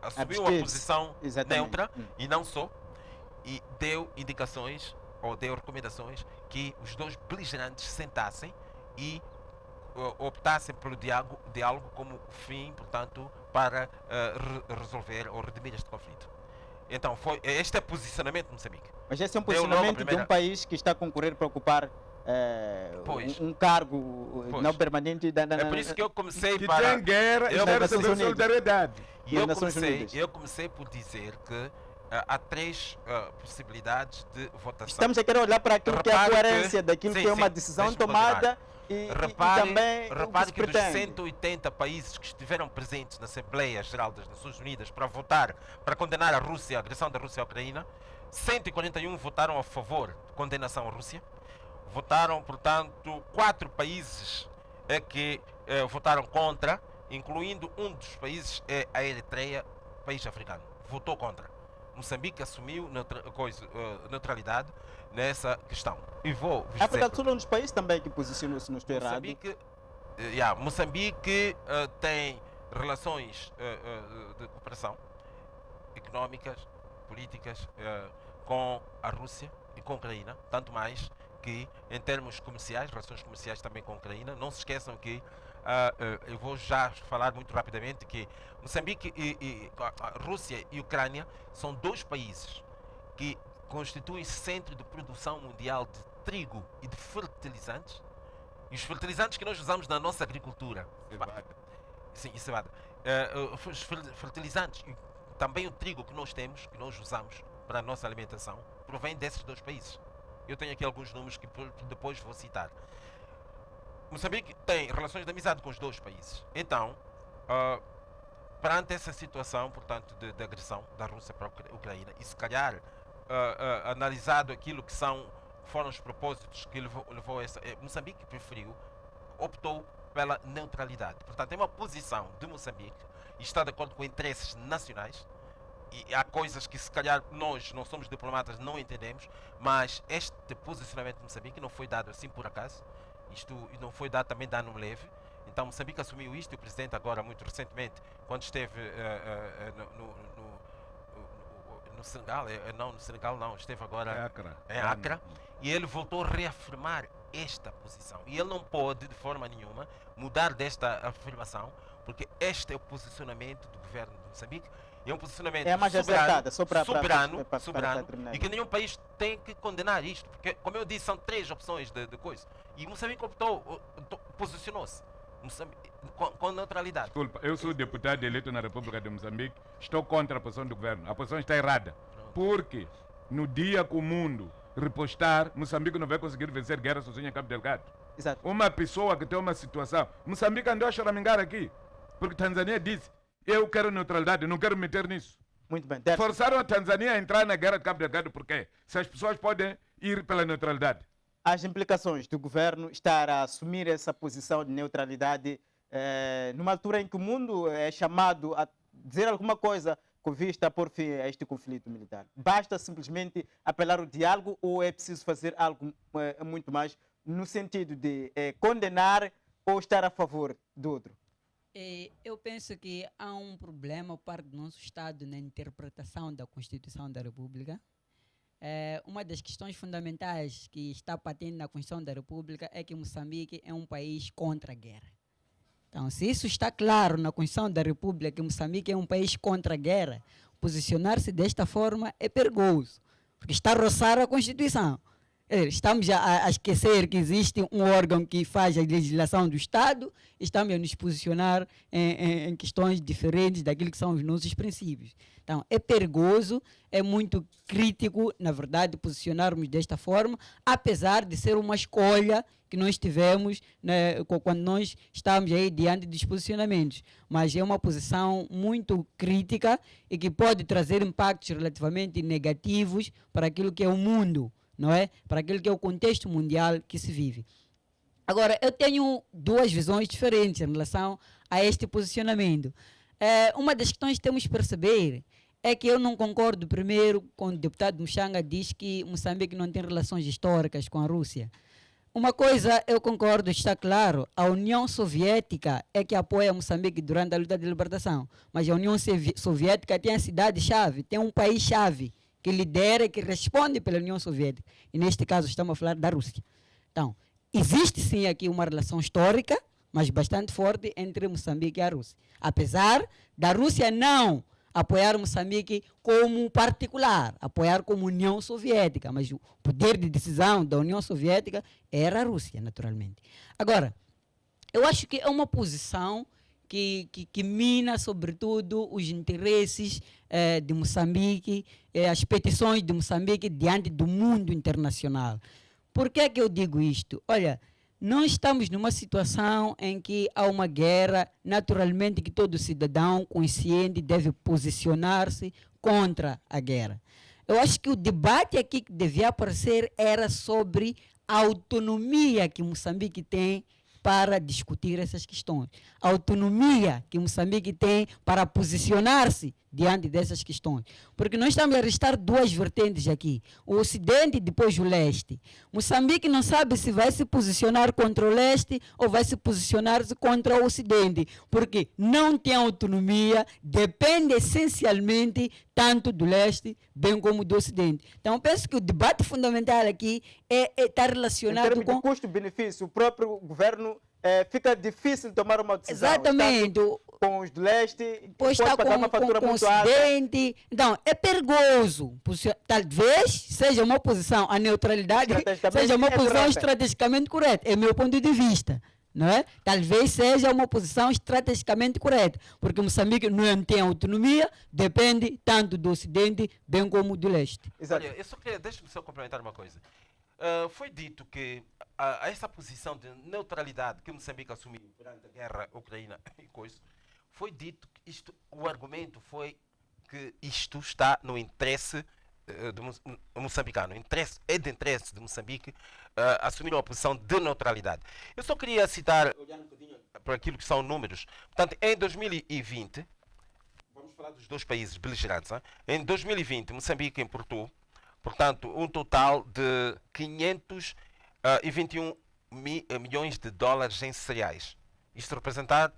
assumiu a posição neutra e não só, e deu indicações ou deu recomendações que os dois beligerantes sentassem e optassem pelo diálogo como fim, portanto, para resolver ou redimir este conflito. Então, este é o posicionamento de Moçambique. Mas esse é um posicionamento de um país que está a concorrer para ocupar um cargo não permanente é por isso que eu comecei que tem guerra e deve receber solidariedade. E eu comecei por dizer que há três possibilidades de votação. Estamos a querer olhar para aquilo que é a coerência daquilo que é uma decisão tomada e também repare que dos 180 países que estiveram presentes na Assembleia Geral das Nações Unidas para votar, para condenar a agressão da Rússia à Ucrânia, 141 votaram a favor de condenação à Rússia. Votaram, portanto, 4 países que votaram contra, incluindo um dos países, a Eritreia, país africano. Votou contra. Moçambique assumiu neutralidade nessa questão. E vou a África do Sul é um dos países também que posicionou-se no estou errado. Moçambique tem relações de cooperação económicas, políticas com a Rússia e com a Ucrânia, tanto mais que em termos comerciais, relações comerciais também com a Ucrânia. Não se esqueçam que eu vou já falar muito rapidamente que Moçambique a Rússia e Ucrânia são dois países que constituem centro de produção mundial de trigo e de fertilizantes. E os fertilizantes que nós usamos na nossa agricultura. Sim, e cevada. Os fertilizantes e também o trigo que nós temos, que nós usamos para a nossa alimentação, provém desses dois países. Eu tenho aqui alguns números que depois vou citar. Moçambique tem relações de amizade com os dois países. Então, perante essa situação, portanto, de agressão da Rússia para a Ucrânia, e se calhar analisado aquilo que foram os propósitos que levou a essa... Moçambique optou pela neutralidade. Portanto, é uma posição de Moçambique e está de acordo com interesses nacionais. E há coisas que se calhar nós não somos diplomatas, não entendemos, mas este posicionamento de Moçambique não foi dado assim por acaso. Isto não foi dado também de ânimo leve. Então Moçambique assumiu isto e o presidente agora, muito recentemente, quando esteve no Senegal, esteve agora em Accra, e ele voltou a reafirmar esta posição. E ele não pode, de forma nenhuma, mudar desta afirmação, porque este é o posicionamento do governo de Moçambique. É um posicionamento soberano e que nenhum país tem que condenar isto, porque, como eu disse, são três opções de coisa. E Moçambique posicionou-se com neutralidade. Desculpa, eu sou deputado eleito na República de Moçambique, estou contra a posição do governo. A posição está errada. Porque no dia que o mundo repostar, Moçambique não vai conseguir vencer guerra sozinha em Cabo Delgado. Exato. Uma pessoa que tem uma situação... Moçambique andou a choramingar aqui, porque Tanzânia disse: eu quero neutralidade, não quero meter nisso. Muito bem. Forçaram a Tanzânia a entrar na guerra de Cabo Delgado, por quê? Se as pessoas podem ir pela neutralidade. As implicações do governo estar a assumir essa posição de neutralidade numa altura em que o mundo é chamado a dizer alguma coisa com vista a pôr fim a este conflito militar. Basta simplesmente apelar ao diálogo ou é preciso fazer algo muito mais no sentido de condenar ou estar a favor do outro? Eu penso que há um problema por parte do nosso Estado na interpretação da Constituição da República. Uma das questões fundamentais que está patente na Constituição da República é que Moçambique é um país contra a guerra. Então, se isso está claro na Constituição da República, que Moçambique é um país contra a guerra, posicionar-se desta forma é perigoso, porque está a roçar a Constituição. Estamos a esquecer que existe um órgão que faz a legislação do Estado, estamos a nos posicionar em questões diferentes daquilo que são os nossos princípios. Então, é perigoso, é muito crítico, na verdade, posicionarmos desta forma, apesar de ser uma escolha que nós tivemos, né, quando nós estamos aí diante dos posicionamentos. Mas é uma posição muito crítica e que pode trazer impactos relativamente negativos para aquilo que é o mundo, não é? Para aquilo que é o contexto mundial que se vive. Agora, eu tenho duas visões diferentes em relação a este posicionamento. Uma das questões que temos que perceber é que eu não concordo, primeiro, quando o deputado Muxanga diz que Moçambique não tem relações históricas com a Rússia. Uma coisa eu concordo, está claro, a União Soviética é que apoia Moçambique durante a luta de libertação, mas a União Soviética tem a cidade-chave, tem um país-chave que lidera e que responde pela União Soviética. E neste caso estamos a falar da Rússia. Então, existe sim aqui uma relação histórica, mas bastante forte entre Moçambique e a Rússia. Apesar da Rússia não apoiar Moçambique como particular, apoiar como União Soviética, mas o poder de decisão da União Soviética era a Rússia, naturalmente. Agora, eu acho que é uma posição que mina, sobretudo, os interesses de Moçambique, as petições de Moçambique diante do mundo internacional. Por que é que eu digo isto? Olha, nós estamos numa situação em que há uma guerra, naturalmente que todo cidadão consciente deve posicionar-se contra a guerra. Eu acho que o debate aqui que devia aparecer era sobre a autonomia que Moçambique tem para discutir essas questões. A autonomia que Moçambique tem para posicionar-se diante dessas questões. Porque nós estamos a restar duas vertentes aqui. O Ocidente e depois o Leste. Moçambique não sabe se vai se posicionar contra o Leste ou vai se posicionar contra o Ocidente. Porque não tem autonomia, depende essencialmente tanto do Leste, bem como do Ocidente. Então, penso que o debate fundamental aqui está relacionado em termos com... de custo-benefício, o próprio governo fica difícil tomar uma decisão. Exatamente. Com os do leste, Pois pode está pagar uma fatura com o muito alta. Ocidente. Então, é perigoso. Talvez seja uma posição, a neutralidade seja uma posição correta. estrategicamente correta. É meu ponto de vista. Não é? Talvez seja uma posição estrategicamente correta, porque Moçambique não tem autonomia, depende tanto do Ocidente, bem como do Leste. Exato. Olha, eu só queria, deixa-me só complementar uma coisa. Foi dito que essa posição de neutralidade que Moçambique assumiu durante a guerra Ucrânia e coisa, foi dito que o argumento foi que isto está no interesse do moçambicano. É de interesse de Moçambique assumir uma posição de neutralidade. Eu só queria citar, olhando um bocadinho para aquilo que são números. Portanto, em 2020, vamos falar dos dois países beligerantes. Hein? Em 2020, Moçambique importou, portanto, um total de 521 milhões de dólares em cereais. Isto representa,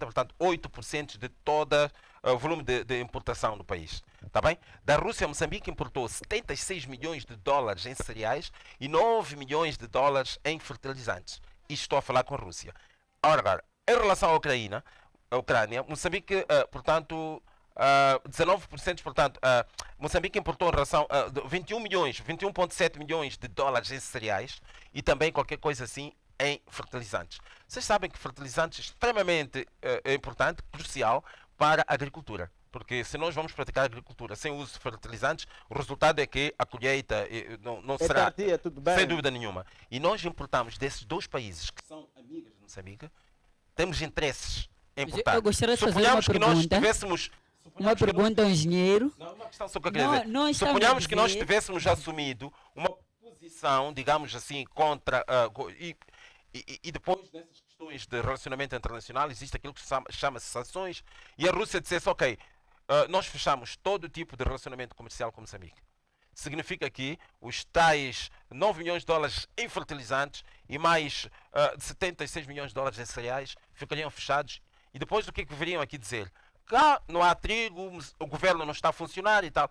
portanto, 8% de todo o volume de importação do país. Tá bem? Da Rússia, Moçambique importou 76 milhões de dólares em cereais e 9 milhões de dólares em fertilizantes. Isto estou a falar com a Rússia. Agora, em relação à Ucrânia, Moçambique, portanto, 19%, portanto, Moçambique importou em relação a 21,7 milhões de dólares em cereais e também qualquer coisa assim em fertilizantes. Vocês sabem que fertilizantes é extremamente importante, crucial para a agricultura. Porque se nós vamos praticar agricultura sem uso de fertilizantes, o resultado é que a colheita não será, tardia, tudo bem. sem dúvida nenhuma. E nós importamos desses dois países que são amigos de Moçambique, temos interesses em importar. Eu gostaria de fazer Suponhamos uma que nós pergunta. tivéssemos... Uma pergunta ao engenheiro. Não, uma questão só que eu queria dizer. Não estamos Suponhamos a que nós dizer- tivéssemos assumido uma posição, digamos assim, contra... e depois dessas questões de relacionamento internacional, existe aquilo que se chama-se sanções, e a Rússia dissesse, ok, nós fechamos todo tipo de relacionamento comercial com Moçambique. Significa que os tais 9 milhões de dólares em fertilizantes e mais 76 milhões de dólares em cereais ficariam fechados. E depois o que viriam aqui dizer? Cá não há trigo, o governo não está a funcionar e tal.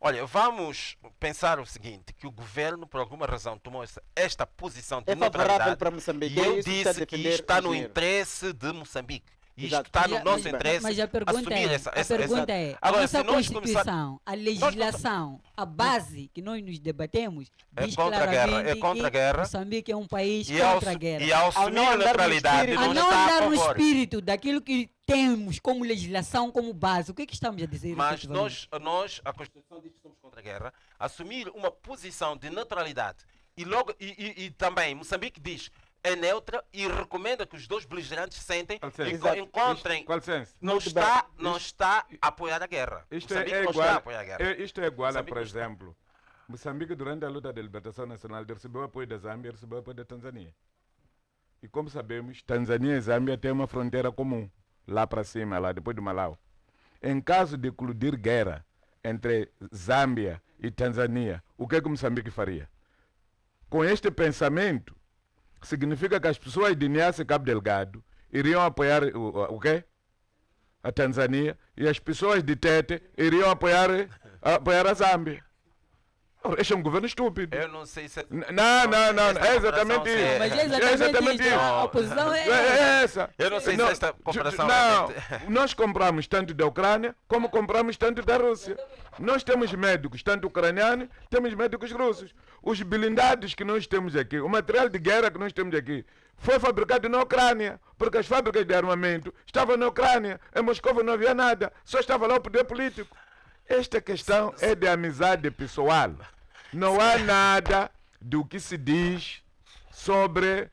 Olha, vamos pensar o seguinte, que o governo, por alguma razão, tomou esta posição de É favorável neutralidade. para Moçambique. E é eu isso que está a disse que defender está o no engenheiro. interesse de Moçambique. E isto Exato. está no Mas a- nosso mas- interesse. mas a pergunta assumir é, essa- a essa- pergunta é, a Agora, nossa se nós começar- Constituição, a legislação, a base que nós nos debatemos, É diz contra a guerra, claramente é contra a que guerra. Moçambique é um país E ao, contra a guerra. e ao assumir não a andar no neutralidade, espírito- A não não está a andar no favor. espírito daquilo que temos como legislação, como base. O que é que estamos a dizer? Mas efetivamente? a Constituição diz que somos contra a guerra, assumir uma posição de neutralidade e também Moçambique diz é neutra e recomenda que os dois beligerantes sentem e Exato. encontrem. Qual senso? Não está a apoiar a guerra. Isto Moçambique é não está a igual, apoiar a guerra. isto é igual a, Moçambique por não está. exemplo, Moçambique durante a luta de libertação nacional recebeu apoio da Zâmbia, recebeu apoio da Tanzânia. E como sabemos, Tanzânia e Zâmbia têm uma fronteira comum, lá para cima, lá depois do Malau. Em caso de eclodir guerra entre Zâmbia e Tanzânia, o que é que Moçambique faria? Com este pensamento, significa que as pessoas de Niassa e Cabo Delgado iriam apoiar o quê? A Tanzânia, e as pessoas de Tete iriam apoiar a Zâmbia. Ora, este é um governo estúpido. Eu não sei se. Não, é exatamente comparação isso. Mas é É exatamente isso. A Não. oposição É é... essa. Eu não sei se esta comparação Não, realmente- nós compramos tanto da Ucrânia como compramos tanto da Rússia. Nós temos médicos, tanto ucranianos, temos médicos russos. Os blindados que nós temos aqui, o material de guerra que nós temos aqui, foi fabricado na Ucrânia, porque as fábricas de armamento estavam na Ucrânia. Em Moscou não havia nada, só estava lá o poder político. Esta questão é de amizade pessoal. Não há nada do que se diz sobre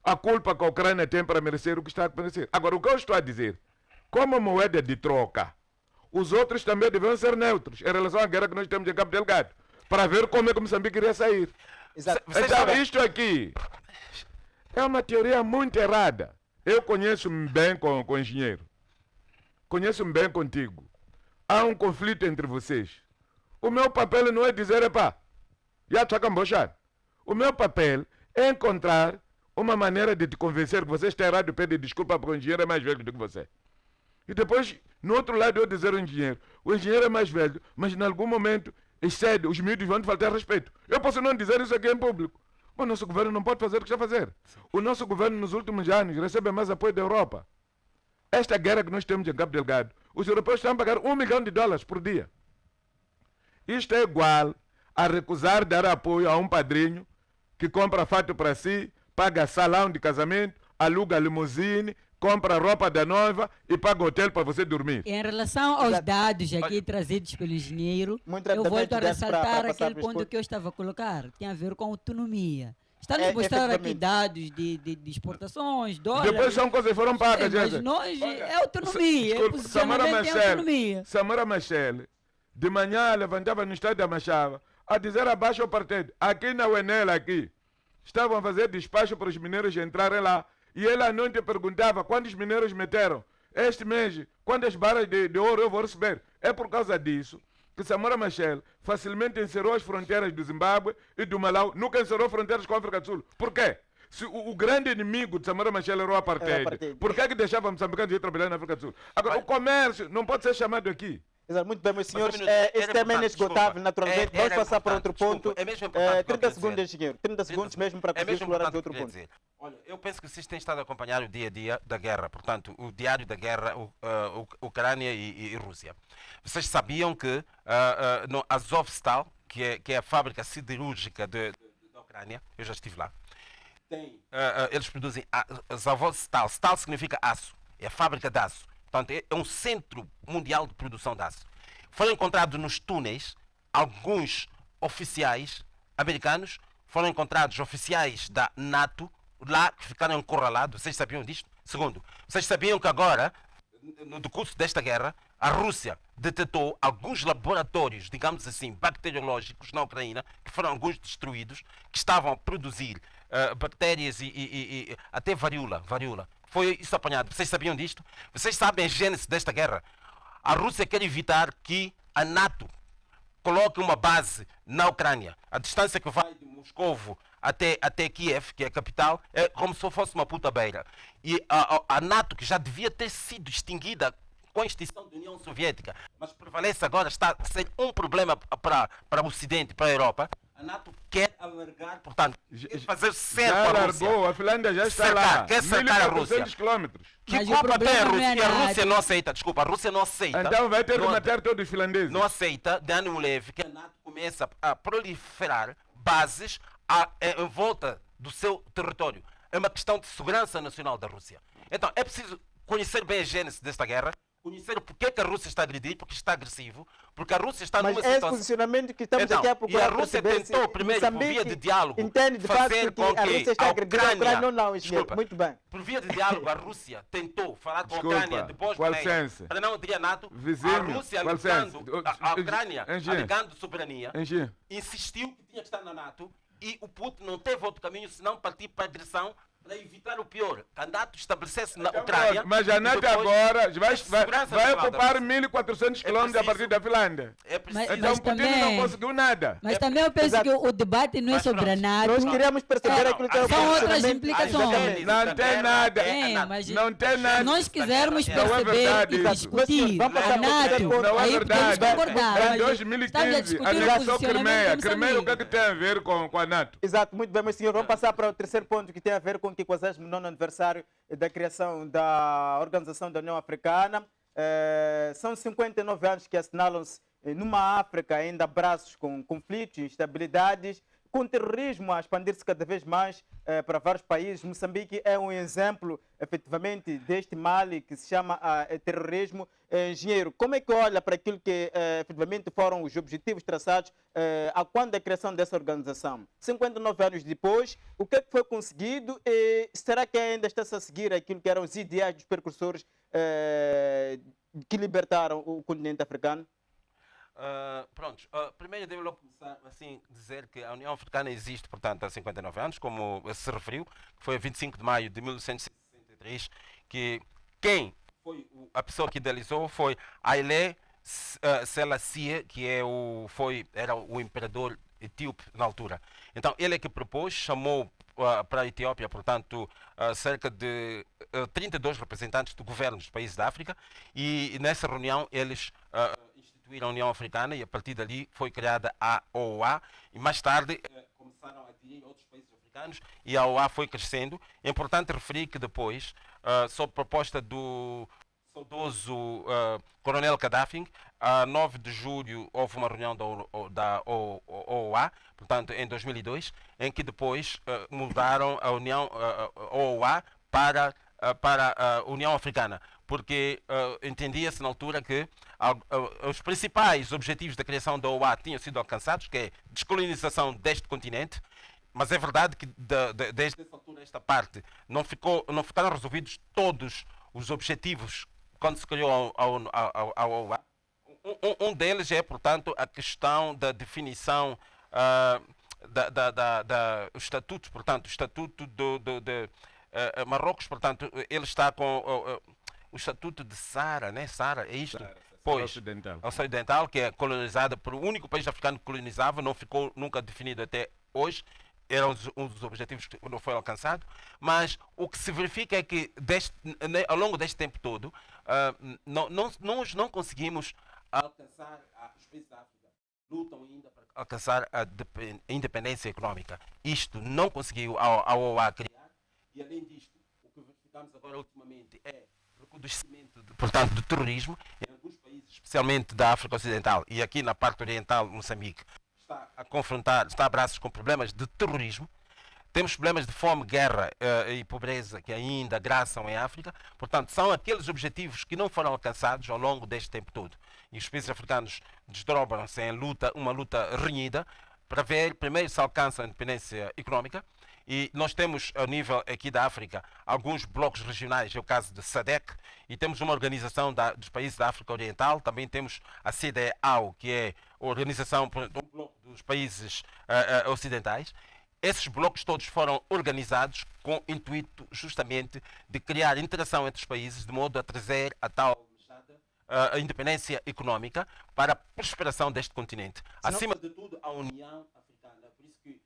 a culpa que a Ucrânia tem para merecer o que está a acontecer. Agora, o que eu estou a dizer, como moeda de troca, os outros também devem ser neutros em relação à guerra que nós temos em Cabo Delgado, para ver como é que Moçambique iria sair. Exato. Vocês Então, sabem- isto aqui é uma teoria muito errada. Eu conheço-me bem com o engenheiro. Conheço-me bem contigo. Há um conflito entre vocês. O meu papel não é dizer, epá, já está cambochado. O meu papel é encontrar uma maneira de te convencer que você está errado e pede desculpa porque o engenheiro é mais velho do que você. E depois, no outro lado, eu dizer ao engenheiro, o engenheiro é mais velho, mas em algum momento excede, os miúdos vão te faltar respeito. Eu posso não dizer isso aqui em público. Mas o nosso governo não pode fazer o que está a fazer. O nosso governo, nos últimos anos, recebe mais apoio da Europa. Esta guerra que nós temos em Cabo Delgado, os europeus estão a pagar $1 milhão por dia. Isto é igual a recusar dar apoio a um padrinho que compra fato para si, paga salão de casamento, aluga limusine, compra roupa da noiva e paga hotel para você dormir. Em relação aos Exato. dados aqui trazidos pelo engenheiro, Muito eu rapidamente, volto a Jess, para ressaltar passar aquele para os ponto pontos. que eu estava a colocar. Tem a ver com autonomia. Está a É, mostrar aqui efetivamente. dados de exportações, dólares. Depois são coisas que foram pagas, mas gente. nós é autonomia. Desculpe, É posicionamento em autonomia. Samara Machel, de manhã levantava no estádio da Machava a dizer abaixo o partido. Aqui na UNL, aqui, estavam a fazer despacho para os mineiros entrarem lá. E ele à noite perguntava quantos mineiros meteram. Este mês, quantas barras de ouro eu vou receber? É por causa disso que Samora Machel facilmente encerrou as fronteiras do Zimbábue e do Malau, nunca encerrou fronteiras com a África do Sul. Por quê? Se o grande inimigo de Samora Machel era o apartheid, por que deixava moçambicanos ir trabalhar na África do Sul? Agora, o comércio não pode ser chamado aqui. Exato. Muito bem, meus senhores. um minuto. Era Esse tema é importante, inesgotável, desculpa. naturalmente. Vamos Era passar para outro importante, ponto. desculpa. É mesmo importante o que eu 30 queria segundos, dizer. engenheiro. 30 segundos mesmo para É conseguir mesmo explorar de importante outro o que eu ponto. queria dizer. Olha, eu penso que vocês têm estado a acompanhar o dia a dia da guerra, portanto, o diário da guerra, Ucrânia e Rússia. Vocês sabiam que no Azovstal, que é a fábrica siderúrgica da Ucrânia, eu já estive lá, eles produzem Azovstal. Stal significa aço, é a fábrica de aço. Portanto, é um centro mundial de produção de aço. Foram encontrados nos túneis alguns oficiais americanos, foram encontrados oficiais da NATO lá que ficaram encurralados. Vocês sabiam disto? Segundo, vocês sabiam que agora, no decurso desta guerra, a Rússia detectou alguns laboratórios, digamos assim, bacteriológicos na Ucrânia, que foram alguns destruídos, que estavam a produzir bactérias e até varíola. Foi isso apanhado. Vocês sabiam disto? Vocês sabem a gênese desta guerra? A Rússia quer evitar que a NATO coloque uma base na Ucrânia. A distância que vai de Moscovo até Kiev, que é a capital, é como se fosse uma puta beira. E a NATO, que já devia ter sido extinguida com a extinção da União Soviética, mas prevalece agora, está a ser um problema para o Ocidente, para a Europa, A NATO quer alargar, portanto, quer fazer Já cerco à Rússia. alargou, a Finlândia já está Cercar, lá. quer cercar a Rússia. 1.400 quilômetros. Que Mas o culpa tem a problema não Rússia? é E a Rússia NATO. não aceita, desculpa, a Rússia não aceita. Então vai ter que não- matar todos os finlandeses. Não aceita de ânimo leve que a NATO começa a proliferar bases em volta do seu território. É uma questão de segurança nacional da Rússia. Então, é preciso conhecer bem a gênese desta guerra, conhecer porque que a Rússia está a agredir, porque está agressivo, porque a Rússia está Mas numa é esse situação... posicionamento que estamos Então, aqui a e a procurar Rússia perceber se tentou primeiro, por via Moçambique de diálogo, entende de fazer facto que com a que Rússia está a a agredir a Ucrânia. Ucrânia... Não, engenheiro. Desculpa. Muito bem. Por via de diálogo, a Rússia tentou falar com a Desculpa, Ucrânia de boas com maneiras licença. para não aderir à NATO. Vizinho, A Rússia com alegando, licença. a Ucrânia Engenheiro. alegando soberania, Enchi. insistiu que tinha que estar na NATO e o Putin não teve outro caminho senão partir para a agressão para evitar o pior. A NATO estabelecesse na Ucrânia. Mas a e NATO depois agora vai segurança vai nacional da ocupar Rússia. 1.400 quilômetros a partir da Finlândia. É preciso. Mas Então Putin também- não conseguiu nada. Mas também eu penso Exato. que o debate não é Mas sobre a pronto. NATO. Nós queríamos perceber aquilo que é o São outras posicionamento. implicações. Exatamente. Não tem nada. Mas Não tem nada. se nós quisermos Não é perceber verdade e isso. discutir Vamos passar a para o terceiro NATO, ponto. Não é aí podemos verdade. concordar. Em mas estamos a 2015 discutir o anexou Crimeia. posicionamento de Crimeia o que é que Moçambique. tem a ver com a NATO? Exato, muito bem, meus senhores. Vamos passar para o terceiro ponto que tem a ver com o 59º aniversário da criação da Organização da União Africana. São 59 anos que assinalam-se numa África ainda a braços com conflitos, instabilidades, com terrorismo a expandir-se cada vez mais para vários países. Moçambique é um exemplo, efetivamente, deste mal que se chama terrorismo. Engenheiro, como é que olha para aquilo que efetivamente foram os objetivos traçados a quando da criação dessa organização? 59 anos depois, o que é que foi conseguido e será que ainda está-se a seguir aquilo que eram os ideais dos precursores que libertaram o continente africano? Primeiro devo logo começar assim dizer que a União Africana existe, portanto, há 59 anos, como se referiu, que foi a 25 de maio de 1963, que quem foi a pessoa que idealizou foi Haile Selassie, que era o imperador etíope na altura. Então, ele é que propôs, chamou para a Etiópia, portanto, cerca de 32 representantes do governo dos países da África, e nessa reunião eles instituíram a União Africana e a partir dali foi criada a OA e mais tarde começaram a aderir outros países africanos e a OA foi crescendo. É importante referir que depois, sob proposta do saudoso Coronel Gaddafi, a 9 de julho houve uma reunião da OA, portanto em 2002, em que depois mudaram a OA para a União Africana, porque entendia-se na altura que os principais objetivos da criação da OA tinham sido alcançados, que é a descolonização deste continente, mas é verdade que desde essa altura, esta parte, não ficaram resolvidos todos os objetivos quando se criou a OA. Um deles é, portanto, a questão da definição o estatuto, portanto, o estatuto de Marrocos, portanto, ele está com o estatuto de Sara, né? Sara, é isto? Pois, ocidental, que é colonizada por o único país africano que colonizava, não ficou nunca definido até hoje. Era um dos objetivos que não foi alcançado, mas o que se verifica é que ao longo deste tempo todo nós não conseguimos alcançar os países da África, lutam ainda para alcançar a independência econômica. Isto não conseguiu a OA criar e além disto, o que verificamos agora ultimamente é o recrudescimento portanto, do terrorismo em alguns países, especialmente da África Ocidental e aqui na parte oriental, Moçambique, está a braços com problemas de terrorismo. Temos problemas de fome, guerra e pobreza que ainda graçam em África. Portanto, são aqueles objetivos que não foram alcançados ao longo deste tempo todo. E os países africanos desdobram-se em uma luta renhida para ver primeiro se alcança a independência económica. E nós temos, a nível aqui da África, alguns blocos regionais, é o caso de SADC, e temos uma organização dos países da África Oriental, também temos a CEDEAO, que é a organização do bloco dos países ocidentais. Esses blocos todos foram organizados com o intuito justamente de criar interação entre os países, de modo a trazer a tal a independência económica para a prosperação deste continente. Acima de tudo, a União Africana, por isso que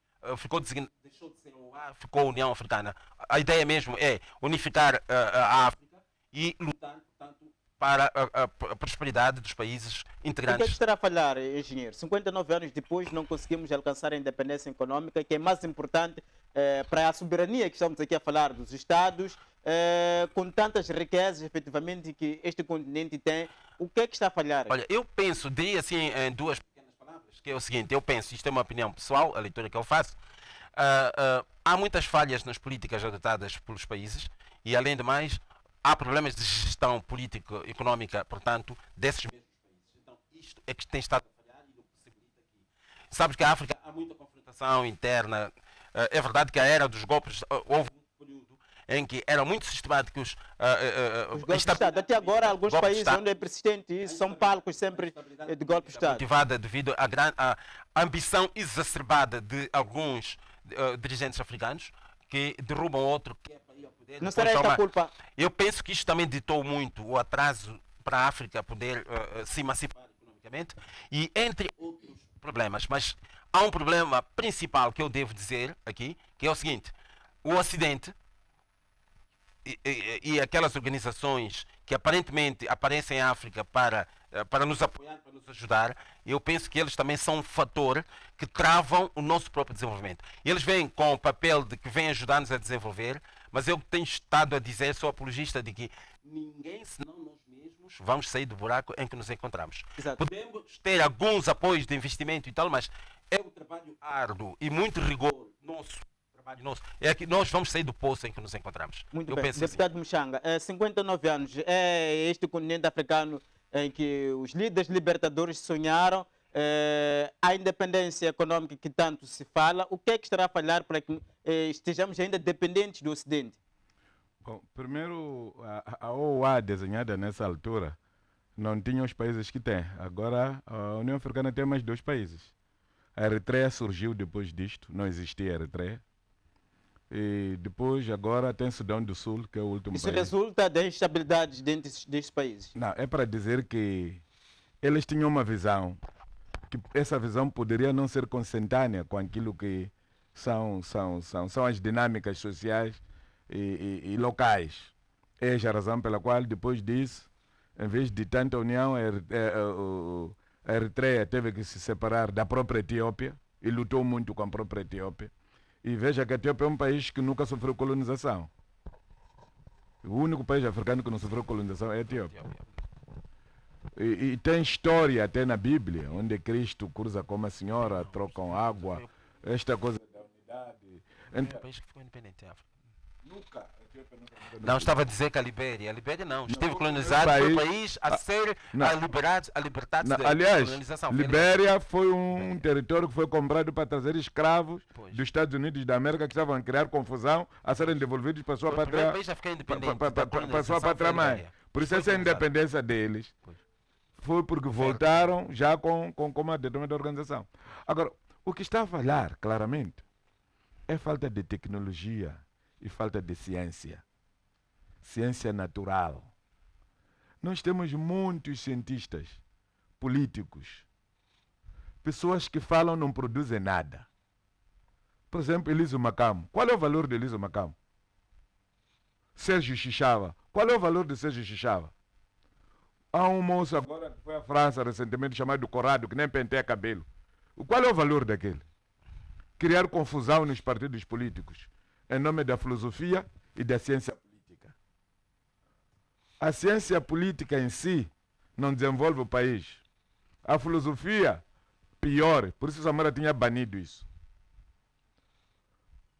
deixou de ser OA, ficou a União Africana. A ideia mesmo é unificar a África e lutar, portanto, para a prosperidade dos países O que é que integrantes. estará a falhar, engenheiro? 59 anos depois não conseguimos alcançar a independência econômica, que é mais importante para a soberania que estamos aqui a falar dos Estados, com tantas riquezas, efetivamente, que este continente tem. O que é que está a falhar? Olha, eu penso, diria assim em duas pequenas palavras, que é o seguinte, eu penso, isto é uma opinião pessoal, a leitura que eu faço, há muitas falhas nas políticas adotadas pelos países e, além de mais, há problemas de gestão político-económica, portanto, desses mesmos países. Então, isto é que tem estado a falhar e não possibilita aqui. Sabes que a África há muita confrontação interna. É verdade que a era dos golpes, houve um período em que eram muito sistemáticos. Os golpes de Estado. Até agora, alguns golpes de países Estado. onde é persistente isso são palcos sempre de golpe de Estado. Motivada devido à ambição exacerbada de alguns dirigentes africanos que derrubam outro que é para ir ao poder. Não depois será esta toma- culpa? Eu penso que isto também ditou muito o atraso para a África poder se emancipar economicamente e entre outros problemas. Mas há um problema principal que eu devo dizer aqui, que é o seguinte: o Ocidente e aquelas organizações que aparentemente aparecem em África para nos apoiar, para nos ajudar, eu penso que eles também são um fator que travam o nosso próprio desenvolvimento. Eles vêm com o papel de que vêm ajudar-nos a desenvolver, mas eu tenho estado a dizer, sou apologista de que ninguém, senão nós mesmos, vamos sair do buraco em que nos encontramos. Exato. Podemos ter alguns apoios de investimento e tal, mas é um trabalho árduo e muito rigor nosso. Trabalho nosso. É que nós vamos sair do poço em que nos encontramos. Muito eu bem. penso assim. Deputado Muxanga, 59 anos, é este continente africano em que os líderes libertadores sonharam a independência econômica que tanto se fala. O que é que estará a falhar para que estejamos ainda dependentes do Ocidente? Bom, primeiro, a OUA desenhada nessa altura não tinha os países que tem. Agora, a União Africana tem mais 2 países. A Eritreia surgiu depois disto, não existia a Eritreia. E depois, agora, tem Sudão do Sul, que é o último Isso país. resulta da instabilidade dentro destes países. Não, é para dizer que eles tinham uma visão, que essa visão poderia não ser consentânea com aquilo que são as dinâmicas sociais e locais. É a razão pela qual, depois disso, em vez de tanta união, a Eritreia teve que se separar da própria Etiópia e lutou muito com a própria Etiópia. E veja que a Etiópia é um país que nunca sofreu colonização. O único país africano que não sofreu colonização é a Etiópia. E tem história até na Bíblia, onde Cristo cruza com uma senhora, trocam água, esta coisa da unidade. É um país que ficou independente em África. Nunca, a Etiópia nunca ficou Não, estava a dizer que a Libéria não, esteve colonizado, foi o país a ser libertado da aliás, colonização. Libéria foi um território que foi comprado para trazer escravos Pois. dos Estados Unidos da América que estavam a criar confusão, a serem devolvidos para a sua Foi o primeiro pátria, país a ficar independente para da a sua colonização pátria foi a mãe. Libéria. Por isso Foi essa colonizado. independência deles Pois. foi porque voltaram já com uma determinada organização. Agora, o que está a falhar, claramente, é falta de tecnologia e falta de ciência. Ciência natural. Nós temos muitos cientistas, políticos, pessoas que falam não produzem nada. Por exemplo, Elísio Macamo. Qual é o valor de Elísio Macamo? Sérgio Chixava. Qual é o valor de Sérgio Chixava? Há um moço agora que foi à França recentemente chamado Corrado, que nem penteia cabelo. Qual é o valor daquele? Criar confusão nos partidos políticos em nome da filosofia e da ciência política. A ciência política em si não desenvolve o país. A filosofia, pior. Por isso Samora tinha banido isso.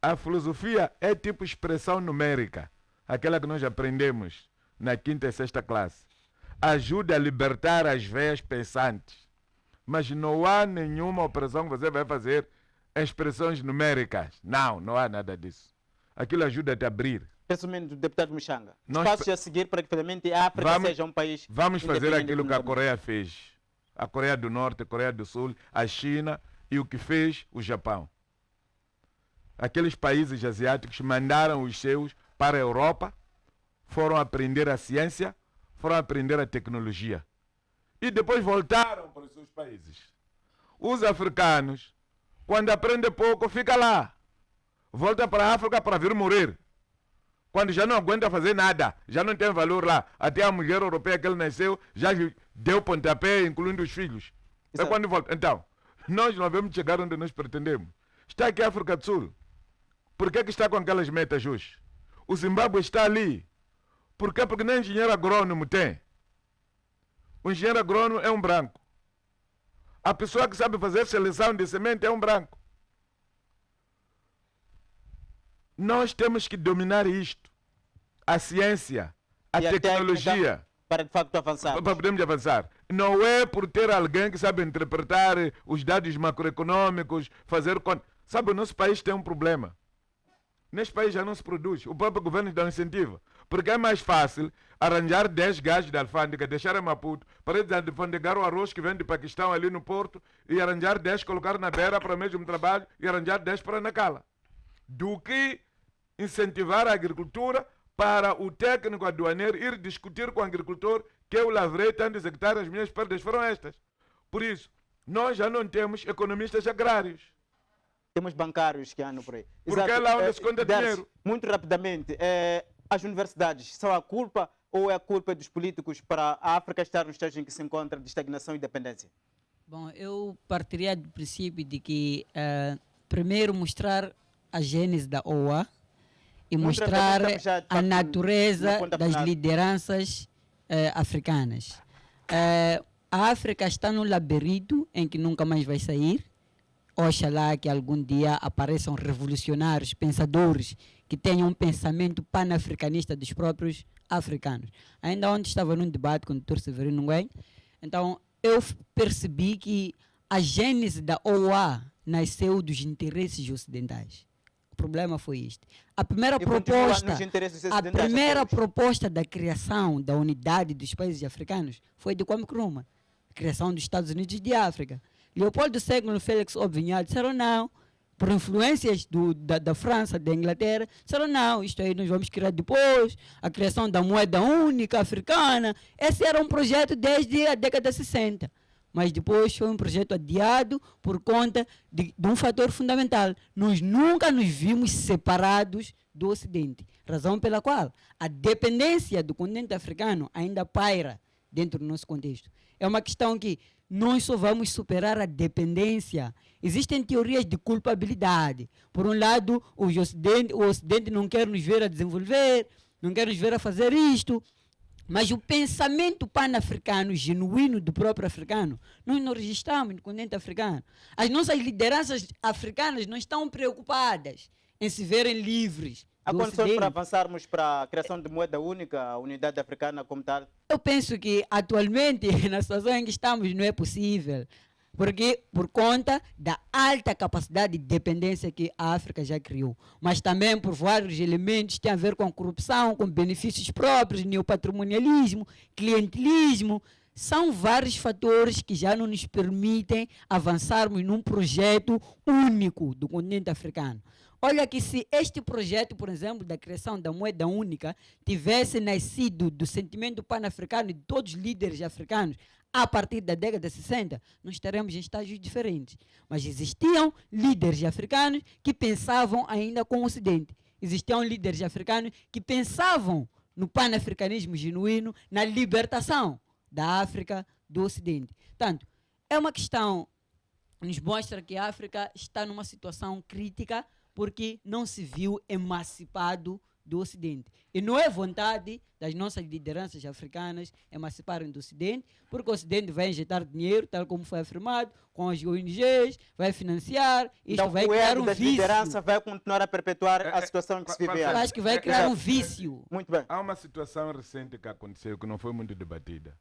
A filosofia é tipo expressão numérica, aquela que nós aprendemos na 5ª e 6ª classe. Ajuda a libertar as veias pensantes. Mas não há nenhuma operação que você vai fazer em expressões numéricas. Não há nada disso. Aquilo ajuda a te abrir. Pensamento do deputado Muxanga. Os Nós passos a seguir para que finalmente a África seja um país Vamos fazer independente aquilo que a economicamente. Coreia fez. A Coreia do Norte, a Coreia do Sul, a China e o que fez o Japão. Aqueles países asiáticos mandaram os seus para a Europa, foram aprender a ciência, foram aprender a tecnologia. E depois voltaram para os seus países. Os africanos, quando aprendem pouco, fica lá. Volta para a África para vir morrer. Quando já não aguenta fazer nada, já não tem valor lá. Até a mulher europeia que ele nasceu já lhe deu pontapé, incluindo os filhos. É quando volta. Então, nós não vamos chegar onde nós pretendemos. Está aqui a África do Sul. Por que está com aquelas metas hoje? O Zimbábue está ali. Por quê? Porque nem engenheiro agrônomo tem. O engenheiro agrônomo é um branco. A pessoa que sabe fazer seleção de semente é um branco. Nós temos que dominar isto. A ciência, a tecnologia. Para de facto avançar. Para podermos avançar. Não é por ter alguém que sabe interpretar os dados macroeconômicos, fazer conta. Sabe, o nosso país tem um problema. Neste país já não se produz. O próprio governo dá um incentivo. Porque é mais fácil arranjar 10 gajos da alfândega, deixar em Maputo, para eles alfandegar o arroz que vem do Paquistão ali no Porto, e arranjar 10, colocar na beira para o mesmo trabalho, e arranjar 10 para Nacala. Do que incentivar a agricultura para o técnico aduaneiro ir discutir com o agricultor que eu lavrei tantos hectares, as minhas perdas foram estas. Por isso, nós já não temos economistas agrários. Temos bancários que andam por aí. Porque é lá onde se conta dinheiro. Muito rapidamente, as universidades são a culpa ou é a culpa dos políticos para a África estar no estágio em que se encontra de estagnação e dependência? Bom, eu partiria do princípio de que primeiro mostrar a gênese da OA e Muito mostrar rapidamente, já de a facto, na natureza ponta das final. lideranças africanas. A África está num labirinto em que nunca mais vai sair. Oxalá que algum dia apareçam revolucionários, pensadores que tenham um pensamento panafricanista dos próprios africanos. Ainda ontem estava num debate com o Dr. Severino Nguyen, então eu percebi que a gênese da OA nasceu dos interesses ocidentais. O problema foi este. A primeira E continua proposta, nos interesses a ocidentais primeira até hoje. proposta da criação da unidade dos países africanos foi de Kwame Nkrumah, a criação dos Estados Unidos de África. Leopoldo II e Félix Obvinhal disseram não, por influências da França, da Inglaterra, disseram não, isto aí nós vamos criar depois, a criação da moeda única africana. Esse era um projeto desde a década de 60, mas depois foi um projeto adiado por conta de um fator fundamental. Nós nunca nos vimos separados do Ocidente, razão pela qual a dependência do continente africano ainda paira dentro do nosso contexto. É uma questão que nós só vamos superar a dependência. Existem teorias de culpabilidade. Por um lado, o Ocidente não quer nos ver a desenvolver, não quer nos ver a fazer isto, mas o pensamento pan-africano, genuíno do próprio africano, nós não registramos no continente africano. As nossas lideranças africanas não estão preocupadas em se verem livres. Há do condições Ocidente. para avançarmos para a criação de moeda única, a unidade africana como tal? Eu penso que atualmente, na situação em que estamos, não é possível. Porque por conta da alta capacidade de dependência que a África já criou. Mas também por vários elementos que têm a ver com a corrupção, com benefícios próprios, neopatrimonialismo, clientelismo. São vários fatores que já não nos permitem avançarmos num projeto único do continente africano. Olha que se este projeto, por exemplo, da criação da moeda única, tivesse nascido do sentimento pan-africano de todos os líderes africanos a partir da década de 60, nós estaremos em estágios diferentes. Mas existiam líderes africanos que pensavam ainda com o Ocidente. Existiam líderes africanos que pensavam no pan-africanismo genuíno, na libertação da África do Ocidente. Portanto, é uma questão que nos mostra que a África está numa situação crítica porque não se viu emancipado do Ocidente. E não é vontade das nossas lideranças africanas emanciparem do Ocidente, porque o Ocidente vai injetar dinheiro, tal como foi afirmado, com as ONGs, vai financiar, isto Então vai o criar erro um das vício. lideranças vai continuar a perpetuar a situação em que se vive. Eu acho que vai criar um vício. Muito bem. Há uma situação recente que aconteceu que não foi muito debatida.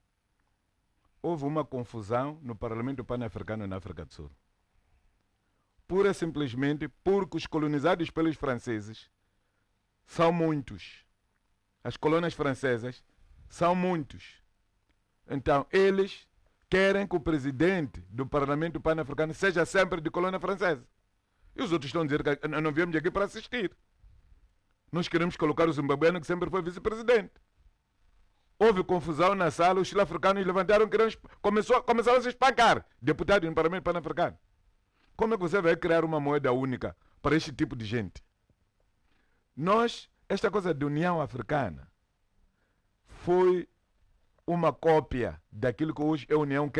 Houve uma confusão no Parlamento Pan-Africano na África do Sul. Pura e simplesmente porque os colonizados pelos franceses são muitos. As colônias francesas são muitos. Então, eles querem que o presidente do Parlamento Pan-Africano seja sempre de colônia francesa. E os outros estão a dizer que não viemos aqui para assistir. Nós queremos colocar o zimbabueno que sempre foi vice-presidente. Houve confusão na sala, os sul-africanos levantaram, começaram a se espancar, deputados no Parlamento Pan-Africano. Como é que você vai criar uma moeda única para este tipo de gente? Nós esta coisa de União Africana foi uma cópia daquilo que hoje é a União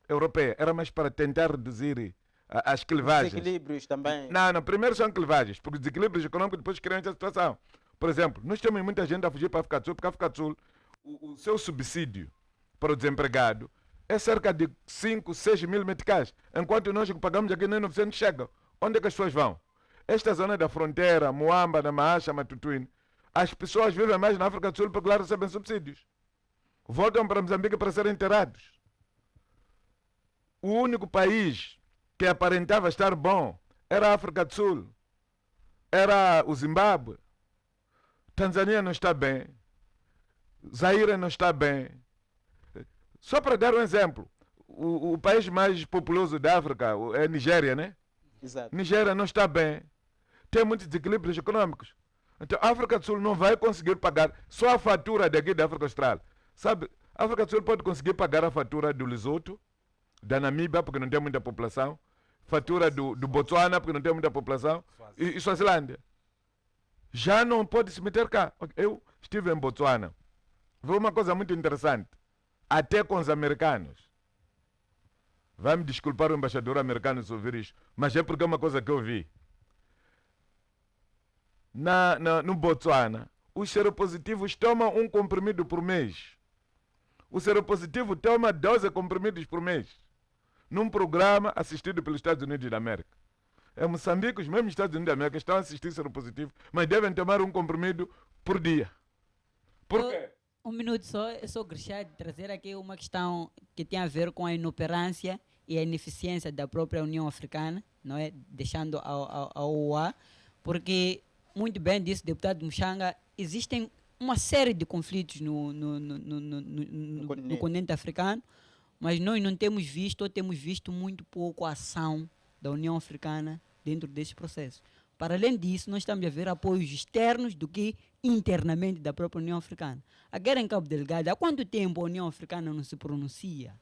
Europeia. Era mais para tentar reduzir as clivagens. Desequilíbrios também. Não, primeiro são clivagens, porque os desequilíbrios econômicos depois criam essa situação. Por exemplo, nós temos muita gente a fugir para a África do Sul, porque a África do Sul, o seu subsídio para o desempregado é cerca de 5, 6 mil meticais, enquanto nós que pagamos aqui nem 900 chegam. Onde é que as pessoas vão? Esta zona da fronteira, Moamba, Namaasha, Matutuine, as pessoas vivem mais na África do Sul porque lá recebem subsídios. Voltam para Moçambique para serem enterrados. O único país que aparentava estar bom era a África do Sul, era o Zimbábue. Tanzânia não está bem, Zaire não está bem. Só para dar um exemplo, o país mais populoso da África é a Nigéria, né? Exato. Nigéria não está bem, tem muitos desequilíbrios econômicos. Então a África do Sul não vai conseguir pagar só a fatura daqui da África Austral. Sabe, a África do Sul pode conseguir pagar a fatura do Lesoto, da Namíbia, porque não tem muita população, fatura do Botsuana, porque não tem muita população, e Suazilândia. Já não pode se meter cá. Eu estive em Botsuana, vi uma coisa muito interessante, até com os americanos. Vai me desculpar o embaixador americano se ouvir isto, mas é porque é uma coisa que eu vi. No Botsuana, os seropositivos tomam um comprimido por mês. O seropositivo toma 12 comprimidos por mês, num programa assistido pelos Estados Unidos da América. Em Moçambique, os mesmos Estados Unidos da América estão a assistir seropositivo, mas devem tomar um comprimido por dia. Por quê? Um minuto só, eu sou gostava de trazer aqui uma questão que tem a ver com a inoperância e a ineficiência da própria União Africana, não é? Deixando a OUA, porque, muito bem disse o deputado Mushanga, existem uma série de conflitos no continente africano, mas nós não temos visto, ou temos visto muito pouco a ação da União Africana dentro desse processo. Para além disso, nós estamos a ver apoios externos do que internamente da própria União Africana. A guerra em Cabo Delgado, há quanto tempo a União Africana não se pronuncia?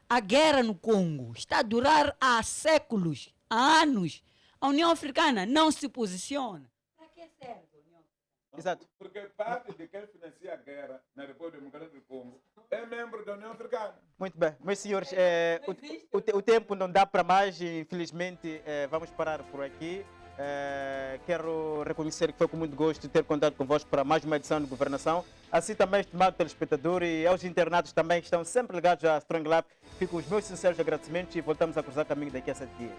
A guerra no Congo está a durar há séculos, há anos. A União Africana não se posiciona. Para que serve a União Africana? Exato. Porque parte de quem financia a guerra na República Democrática do Congo é membro da União Africana. Muito bem. Meus senhores, o tempo não dá para mais, infelizmente vamos parar por aqui. Quero reconhecer que foi com muito gosto ter contado convosco para mais uma edição de Governação. Assim também, estimado telespectador, e aos internados também que estão sempre ligados à Strong Lab, ficam os meus sinceros agradecimentos e voltamos a cruzar caminho daqui a 7 dias.